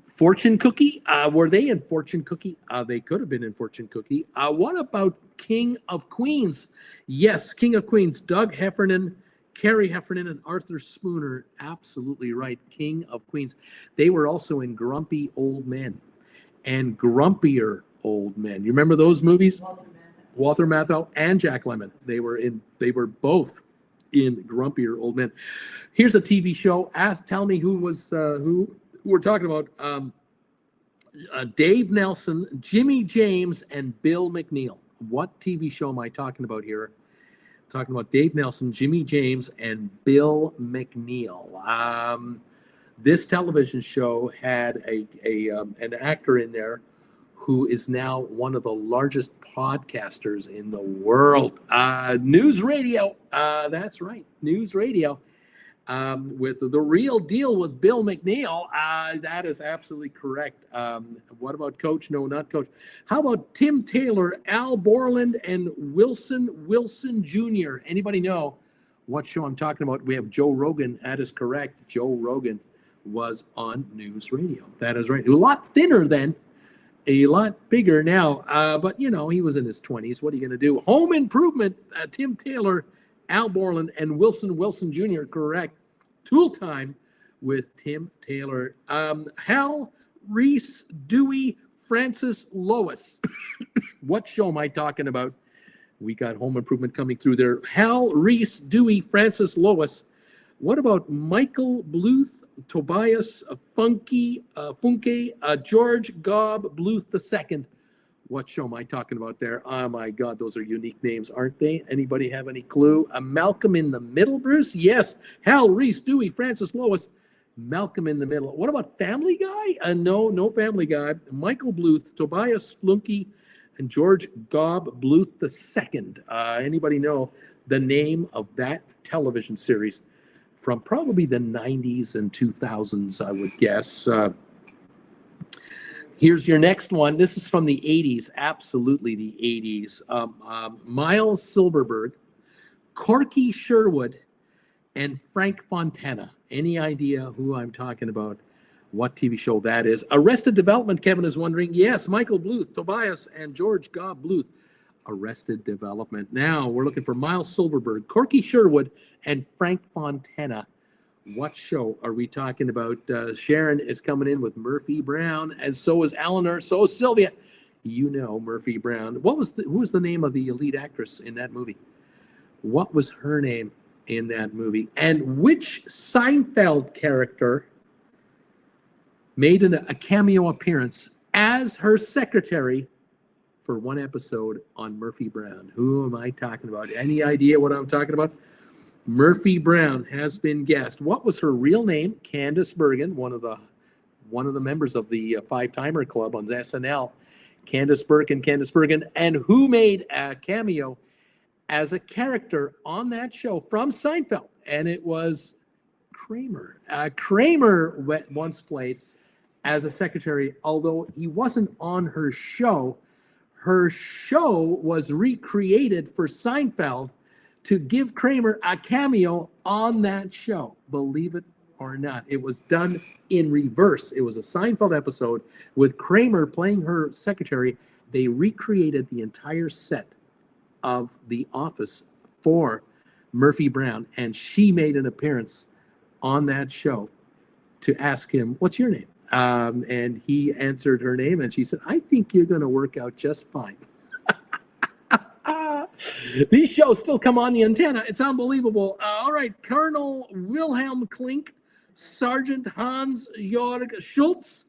Fortune Cookie. Were they in Fortune Cookie? They could have been in Fortune Cookie. What about King of Queens? Yes, King of Queens. Doug Heffernan, Carrie Heffernan, and Arthur Spooner. Absolutely right. King of Queens. They were also in Grumpy Old Men and Grumpier Old Men. You remember those movies? Walter Matthau and Jack Lemmon. They were both in Grumpier Old Men. Here's a TV show. Tell me who we're talking about. Dave Nelson, Jimmy James, and Bill McNeil. What TV show am I talking about here? Talking about Dave Nelson, Jimmy James, and Bill McNeil. This television show had an actor in there who is now one of the largest podcasters in the world. News Radio. That's right, News Radio. With The Real Deal with Bill McNeil. That is absolutely correct. What about Coach? No, not Coach. How about Tim Taylor, Al Borland, and Wilson Jr.? Anybody know what show I'm talking about? We have Joe Rogan. That is correct. Joe Rogan was on News Radio. That is right. A lot thinner then. A lot bigger now. But, he was in his 20s. What are you going to do? Home Improvement, Tim Taylor, Al Borland, and Wilson Jr. Correct. Tool Time with Tim Taylor. Hal, Reese, Dewey, Francis, Lois. What show am I talking about? We got Home Improvement coming through there. Hal, Reese, Dewey, Francis, Lois. What about Michael Bluth, Tobias, Funke, George Gobb, Bluth II? What show am I talking about there? Oh, my God, those are unique names, aren't they? Anybody have any clue? Malcolm in the Middle, Bruce? Yes. Hal, Reese, Dewey, Francis, Lois, Malcolm in the Middle. What about Family Guy? No Family Guy. Michael Bluth, Tobias Flunky, and George Gobb, Bluth II. Anybody know the name of that television series from probably the 90s and 2000s, I would guess? Here's your next one. This is from the 80s, absolutely the 80s. Miles Silverberg, Corky Sherwood, and Frank Fontana. Any idea who I'm talking about? What TV show that is? Arrested Development, Kevin is wondering. Yes, Michael Bluth, Tobias, and George Gobb Bluth. Arrested Development. Now we're looking for Miles Silverberg, Corky Sherwood, and Frank Fontana. What show are we talking about? Sharon is coming in with Murphy Brown, and so is Eleanor, so is Sylvia. You know Murphy Brown. Who was the name of the lead actress in that movie? What was her name in that movie? And which Seinfeld character made a cameo appearance as her secretary for one episode on Murphy Brown? Who am I talking about? Any idea what I'm talking about? Murphy Brown has been guessed. What was her real name? Candice Bergen, one of the members of the Five Timer Club on SNL. Candice Bergen. And who made a cameo as a character on that show from Seinfeld? And it was Kramer. Kramer once played as a secretary, although he wasn't on her show. Her show was recreated for Seinfeld to give Kramer a cameo on that show. Believe it or not. It was done in reverse. It was a Seinfeld episode with Kramer playing her secretary. They recreated the entire set of The Office for Murphy Brown, and she made an appearance on that show to ask him, "What's your name?" And he answered her name, and she said, "I think you're going to work out just fine." These shows still come on the antenna. It's unbelievable. All right, Colonel Wilhelm Klink, Sergeant Hans-Jörg Schultz,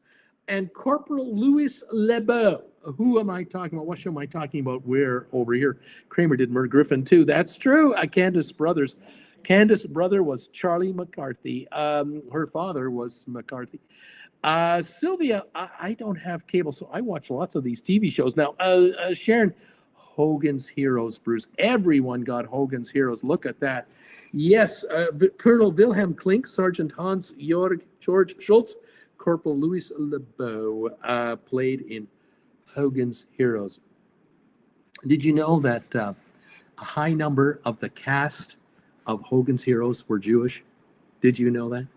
and Corporal Louis Lebeau. Who am I talking about? What show am I talking about? Where over here? Kramer did Merv Griffin too. That's true. Candace brothers. Candace's brother was Charlie McCarthy. Her father was McCarthy. Sylvia, I don't have cable, so I watch lots of these TV shows now. Sharon, Hogan's Heroes, Bruce. Everyone got Hogan's Heroes. Look at that. Yes, Colonel Wilhelm Klink, Sergeant Hans-Jörg Schultz, Corporal Louis LeBeau played in Hogan's Heroes. Did you know that a high number of the cast of Hogan's Heroes were Jewish? Did you know that?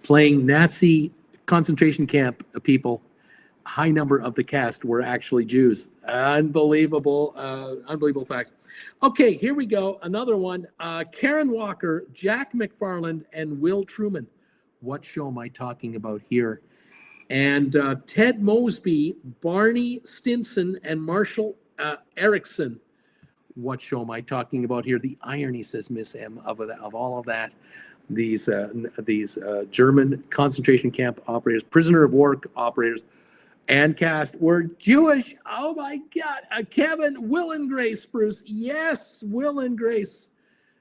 Playing Nazi concentration camp people, a high number of the cast were actually Jews. Unbelievable facts. Okay, here we go. Another one. Karen Walker, Jack McFarland, and Will Truman. What show am I talking about here? And Ted Mosby, Barney Stinson, and Marshall Erickson. What show am I talking about here? The irony, says Miss M, of all of that. These German concentration camp operators, prisoner of war operators, and cast were Jewish. Oh my God. Kevin, Will and Grace, Bruce. Yes, Will and Grace.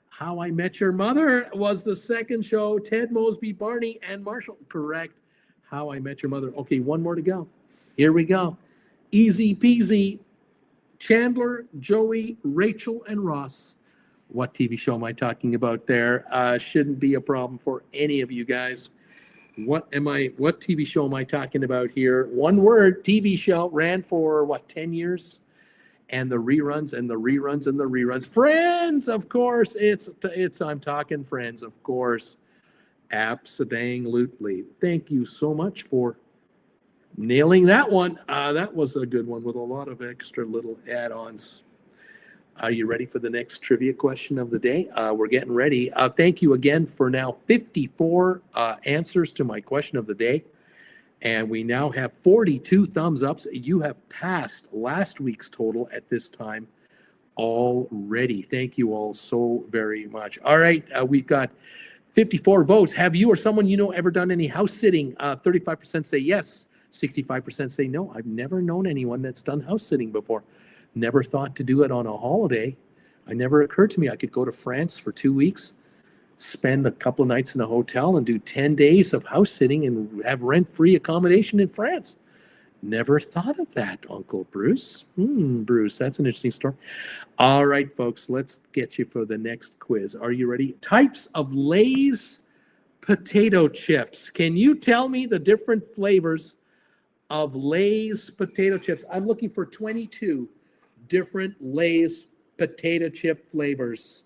How I Met Your Mother was the second show. Ted Mosby, Barney, and Marshall. Correct. How I Met Your Mother. Okay, one more to go. Here we go. Easy peasy. Chandler, Joey, Rachel, and Ross. What TV show am I talking about there? Shouldn't be a problem for any of you guys. What TV show am I talking about here? One word, TV show, ran for 10 years? And the reruns and the reruns and the reruns. Friends, of course. I'm talking Friends, of course. Abso-dang-lutely. Thank you so much for nailing that one. That was a good one with a lot of extra little add-ons. Are you ready for the next trivia question of the day? We're getting ready. Thank you again for now 54 answers to my question of the day. And we now have 42 thumbs ups. You have passed last week's total at this time already. Thank you all so very much. All right, we've got 54 votes. Have you or someone you know ever done any house sitting? 35% say yes. 65% say no. I've never known anyone that's done house sitting before. Never thought to do it on a holiday. It never occurred to me I could go to France for 2 weeks, spend a couple of nights in a hotel, and do 10 days of house sitting and have rent-free accommodation in France. Never thought of that, Uncle Bruce. Bruce, that's an interesting story. All right, folks, let's get you for the next quiz. Are you ready? Types of Lay's potato chips. Can you tell me the different flavors of Lay's potato chips? I'm looking for 22 different Lay's potato chip flavors.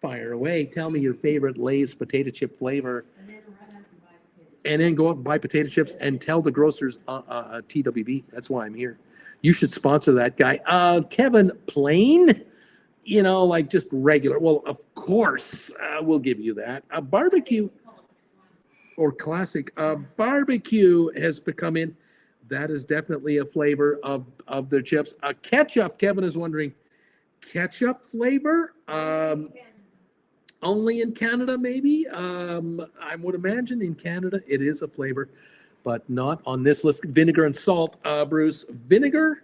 Fire away. Tell me your favorite Lay's potato chip flavor. And then go out and buy potato chips and tell the grocers TWB. That's why I'm here. You should sponsor that guy. Kevin, plain? Like just regular. Well, of course, we'll give you that. Barbecue. or classic. Barbecue has become in. That is definitely a flavor of their chips. Ketchup, Kevin is wondering, ketchup flavor? Only in Canada, maybe. I would imagine in Canada it is a flavor, but not on this list. Vinegar and salt, Bruce. Vinegar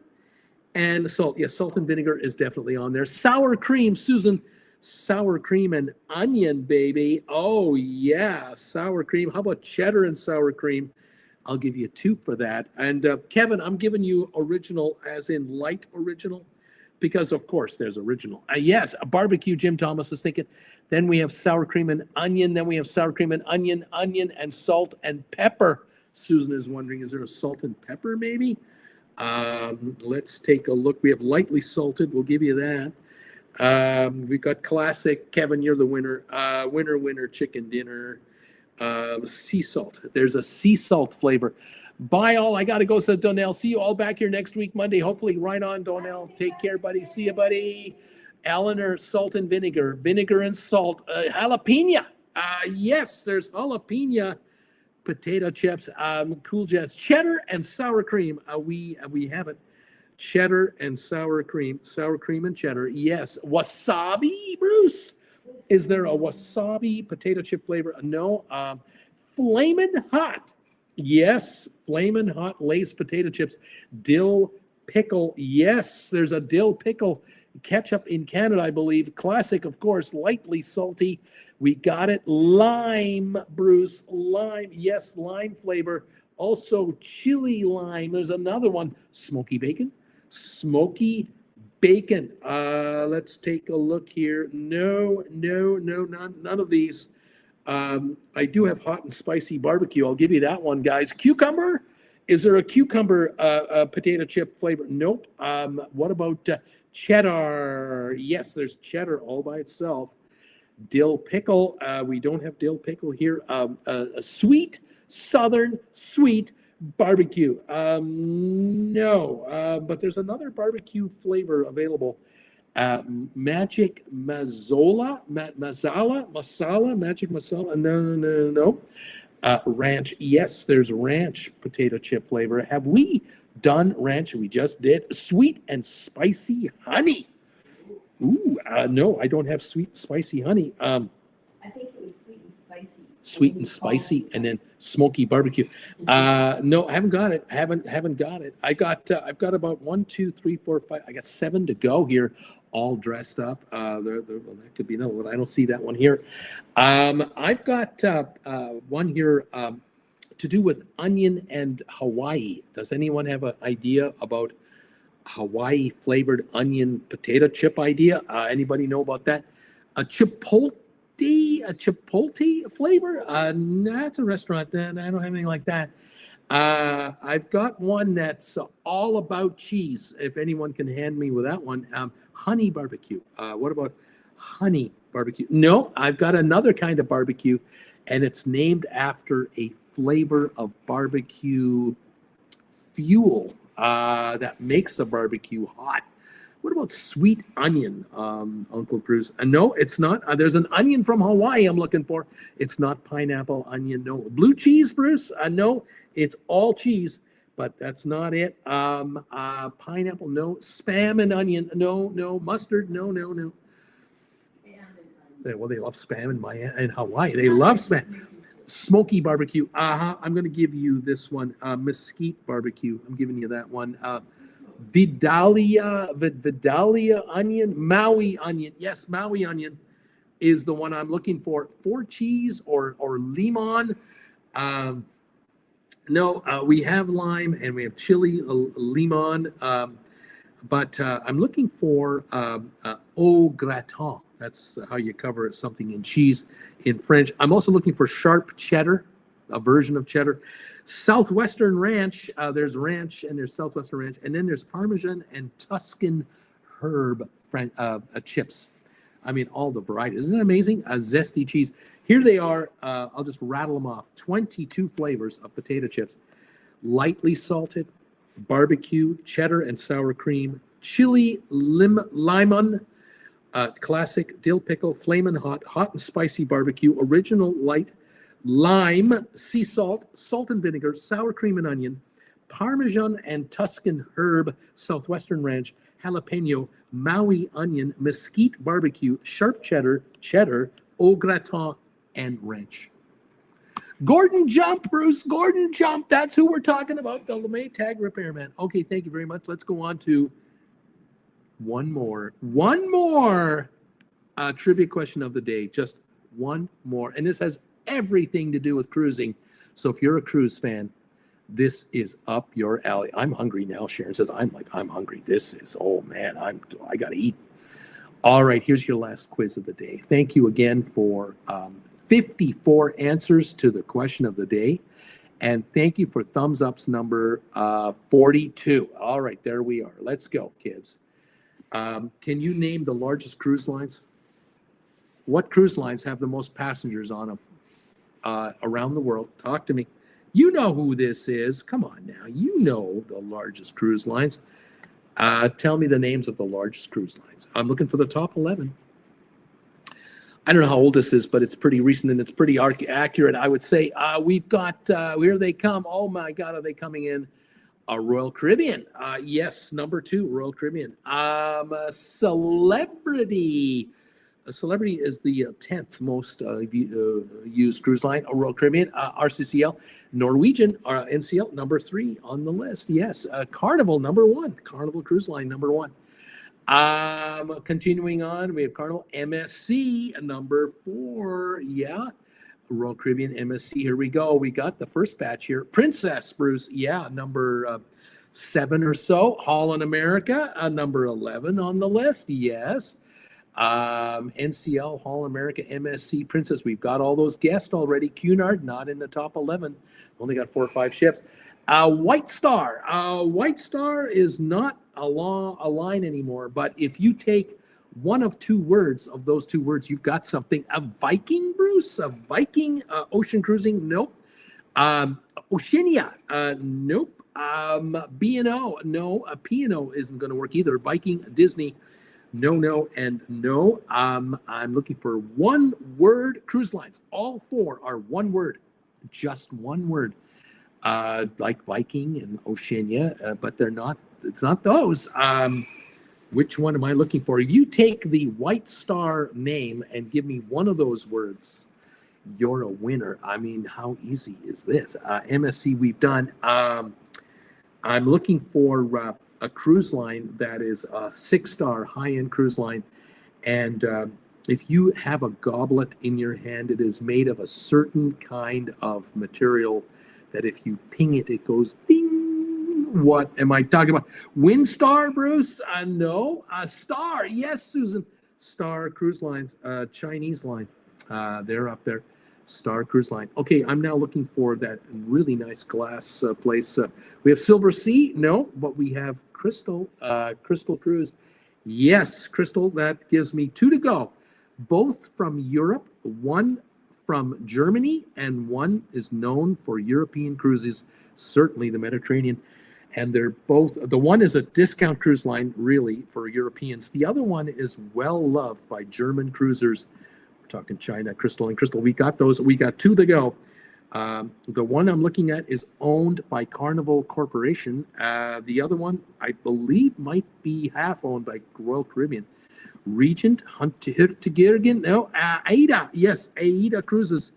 and salt. Yes, salt and vinegar is definitely on there. Sour cream, Susan. Sour cream and onion, baby. Oh, yeah, sour cream. How about cheddar and sour cream? I'll give you 2 for that. And Kevin, I'm giving you original as in light original because, of course, there's original. Yes, a barbecue, Jim Thomas is thinking. Then we have sour cream and onion. Then we have sour cream and onion and salt and pepper. Susan is wondering, is there a salt and pepper maybe? Let's take a look. We have lightly salted. We'll give you that. We've got classic. Kevin, you're the winner. Winner, chicken dinner. Sea salt. There's a sea salt flavor. Bye all. I got to go, says Donnell. See you all back here next week, Monday. Hopefully, right on, Donnell. Take care, buddy. See you, buddy. Eleanor, salt and vinegar. Vinegar and salt. Jalapeno. Yes, there's jalapeno potato chips. Cool Jets. Cheddar and sour cream. We have it. Cheddar and sour cream. Sour cream and cheddar. Yes. Wasabi, Bruce. Is there a wasabi potato chip flavor? No. Flamin' hot. Yes. Flamin' hot Lay's potato chips. Dill pickle. Yes. There's a dill pickle ketchup in Canada, I believe. Classic, of course. Lightly salty. We got it. Lime, Bruce. Lime. Yes. Lime flavor. Also chili lime. There's another one. Smoky bacon. Smoky bacon. Let's take a look here. No, none of these. I do have hot and spicy barbecue. I'll give you that one, guys. Cucumber? Is there a cucumber potato chip flavor? Nope. What about cheddar? Yes, there's cheddar all by itself. Dill pickle. We don't have dill pickle here. A sweet, southern, sweet barbecue. No, but there's another barbecue flavor available. Magic masala, magic masala. No. Ranch. Yes, there's ranch potato chip flavor. Have we done ranch? We just did. Sweet and spicy honey. Ooh, no, I don't have sweet spicy honey. I think it was sweet and spicy. Sweet and spicy, and then smoky barbecue. No, I haven't got it. I haven't got it. I've got about 1, 2, 3, 4, 5. I got 7 to go here, all dressed up. Well, that could be another one. I don't see that one here. I've got one here to do with onion and Hawaii. Does anyone have an idea about Hawaii flavored onion potato chip idea? Anybody know about that? A chipotle flavor? That's a restaurant. Then I don't have anything like that. I've got one that's all about cheese. If anyone can hand me with that one, honey barbecue. What about honey barbecue? No, I've got another kind of barbecue, and it's named after a flavor of barbecue fuel that makes the barbecue hot. What about sweet onion, Uncle Bruce? No, it's not. There's an onion from Hawaii I'm looking for. It's not pineapple onion. No. Blue cheese, Bruce? No, it's all cheese, but that's not it. Pineapple, no. Spam and onion, no. Mustard, no. Well, they love spam in Hawaii. They love spam. Smoky barbecue. I'm going to give you this one. Mesquite barbecue. I'm giving you that one. Vidalia onion, Maui onion. Yes, Maui onion is the one I'm looking for. 4 cheese or limon. No, we have lime and we have chili, limon. But I'm looking for au gratin. That's how you cover something in cheese in French. I'm also looking for sharp cheddar, a version of cheddar. Southwestern Ranch, there's ranch and there's Southwestern Ranch, and then there's Parmesan and Tuscan herb chips. I mean, all the varieties. Isn't it amazing? A zesty cheese. Here they are. I'll just rattle them off. 22 flavors of potato chips. Lightly salted, barbecue, cheddar and sour cream, chili, limon, classic, dill pickle, flamin' hot, hot and spicy barbecue, original light, lime, sea salt, salt and vinegar, sour cream and onion, Parmesan and Tuscan herb, Southwestern ranch, jalapeno, Maui onion, mesquite barbecue, sharp cheddar, au gratin, and ranch. Gordon Jump, Bruce, Gordon Jump. That's who we're talking about, the LeMay Tag Repairman. Okay, thank you very much. Let's go on to one more trivia question of the day. Just one more. And this has everything to do with cruising. So if you're a cruise fan, this is up your alley. I'm hungry now. Sharon says, I'm hungry. This is, oh man, I got to eat. All right, here's your last quiz of the day. Thank you again for 54 answers to the question of the day. And thank you for thumbs ups number 42. All right, there we are. Let's go, kids. Can you name the largest cruise lines? What cruise lines have the most passengers on them around the world? Talk to me. You know who this is. Come on now. You know the largest cruise lines. Tell me the names of the largest cruise lines. I'm looking for the top 11. I don't know how old this is, but it's pretty recent and it's pretty accurate. I would say we've got, here they come. Oh my God, are they coming in? Royal Caribbean. Yes, number 2, Royal Caribbean. Celebrity. A Celebrity is the 10th most used cruise line. Royal Caribbean, RCCL. Norwegian, NCL, number 3 on the list. Yes, Carnival, number 1. Carnival Cruise Line, number 1. Continuing on, we have Carnival MSC, number 4. Yeah, Royal Caribbean MSC. Here we go. We got the first batch here. Princess, Bruce. Yeah, number 7 or so. Holland America, number 11 on the list. Yes. NCL, Holland America, MSC, Princess. We've got all those guests already. Cunard, not in the top 11. Only got 4 or 5 ships. White Star. White Star is not a line anymore, but if you take one of 2 words of those 2 words, you've got something. A Viking, Bruce? A Viking ocean cruising? Nope. Oceania? Nope. B&O? No. P&O isn't going to work either. Viking, Disney? No, and no. I'm looking for one word cruise lines. All 4 are one word. Just one word. Like Viking and Oceania, but they're not. It's not those. Which one am I looking for? You take the White Star name and give me one of those words. You're a winner. I mean, how easy is this? MSC we've done. I'm looking for a cruise line that is a 6-star high-end cruise line. And if you have a goblet in your hand, it is made of a certain kind of material that if you ping it, it goes ding. What am I talking about? Windstar, Bruce? No. Star. Yes, Susan. Star Cruise Lines, Chinese line. They're up there. Star Cruise Line. Okay, I'm now looking for that really nice glass place. We have Silver Sea. No, but we have Crystal. Crystal Cruise. Yes, Crystal. That gives me 2 to go. Both from Europe. One from Germany, and one is known for European cruises, certainly the Mediterranean. And they're both, the one is a discount cruise line, really, for Europeans. The other one is well loved by German cruisers. We're talking China, Crystal and Crystal. We got those. We got 2 to go. The one I'm looking at is owned by Carnival Corporation. The other one, I believe, might be half owned by Royal Caribbean. Regent, Huntertgirgen, no, AIDA, yes, AIDA Cruises,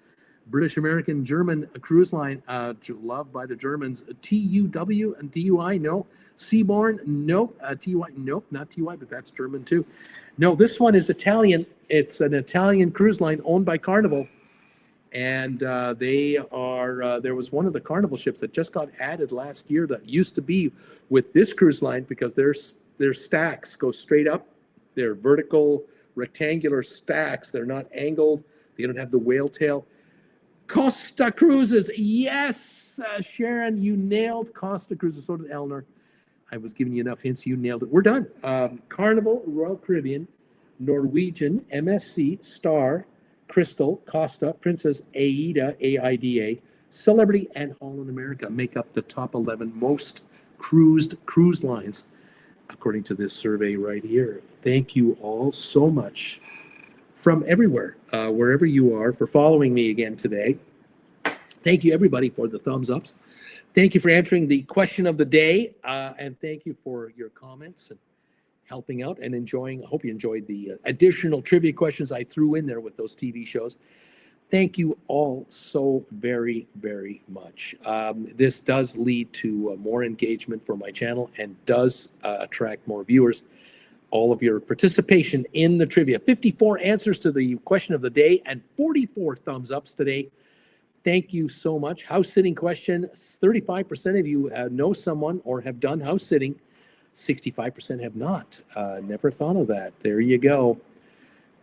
British American German cruise line, loved by the Germans. TUW and TUI, no. Seabourn, no. TUI, nope, not TUI, but that's German too. No, this one is Italian. It's an Italian cruise line owned by Carnival. And they are, there was one of the Carnival ships that just got added last year that used to be with this cruise line because their stacks go straight up. They're vertical, rectangular stacks. They're not angled. They don't have the whale tail. Costa Cruises. Yes, Sharon, you nailed Costa Cruises. So did Eleanor. I was giving you enough hints. You nailed it. We're done. Carnival, Royal Caribbean, Norwegian, MSC, Star, Crystal, Costa, Princess, AIDA, AIDA, Celebrity, and Holland America make up the top 11 most cruised cruise lines, according to this survey right here. Thank you all so much from everywhere, wherever you are, for following me again today. Thank you, everybody, for the thumbs ups. Thank you for answering the question of the day, and thank you for your comments and helping out and enjoying. I hope you enjoyed the additional trivia questions I threw in there with those TV shows. Thank you all so very, very much. This does lead to more engagement for my channel and does attract more viewers. All of your participation in the trivia. 54 answers to the question of the day and 44 thumbs ups today. Thank you so much. House sitting question, 35% of you know someone or have done house sitting. 65% have not. Never thought of that. There you go.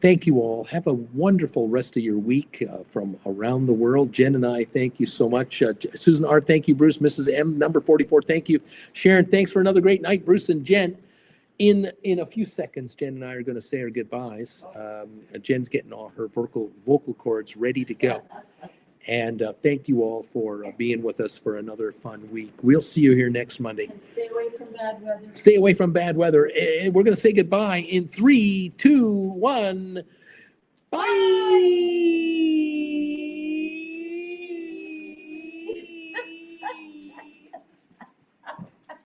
Thank you all. Have a wonderful rest of your week from around the world. Jen and I, thank you so much. Susan R., thank you. Bruce, Mrs. M, number 44, thank you. Sharon, thanks for another great night. Bruce and Jen, in a few seconds, Jen and I are going to say our goodbyes. Jen's getting all her vocal cords ready to go. And thank you all for being with us for another fun week. We'll see you here next Monday. And stay away from bad weather. Stay away from bad weather. We're going to say goodbye in 3, 2, 1. Bye.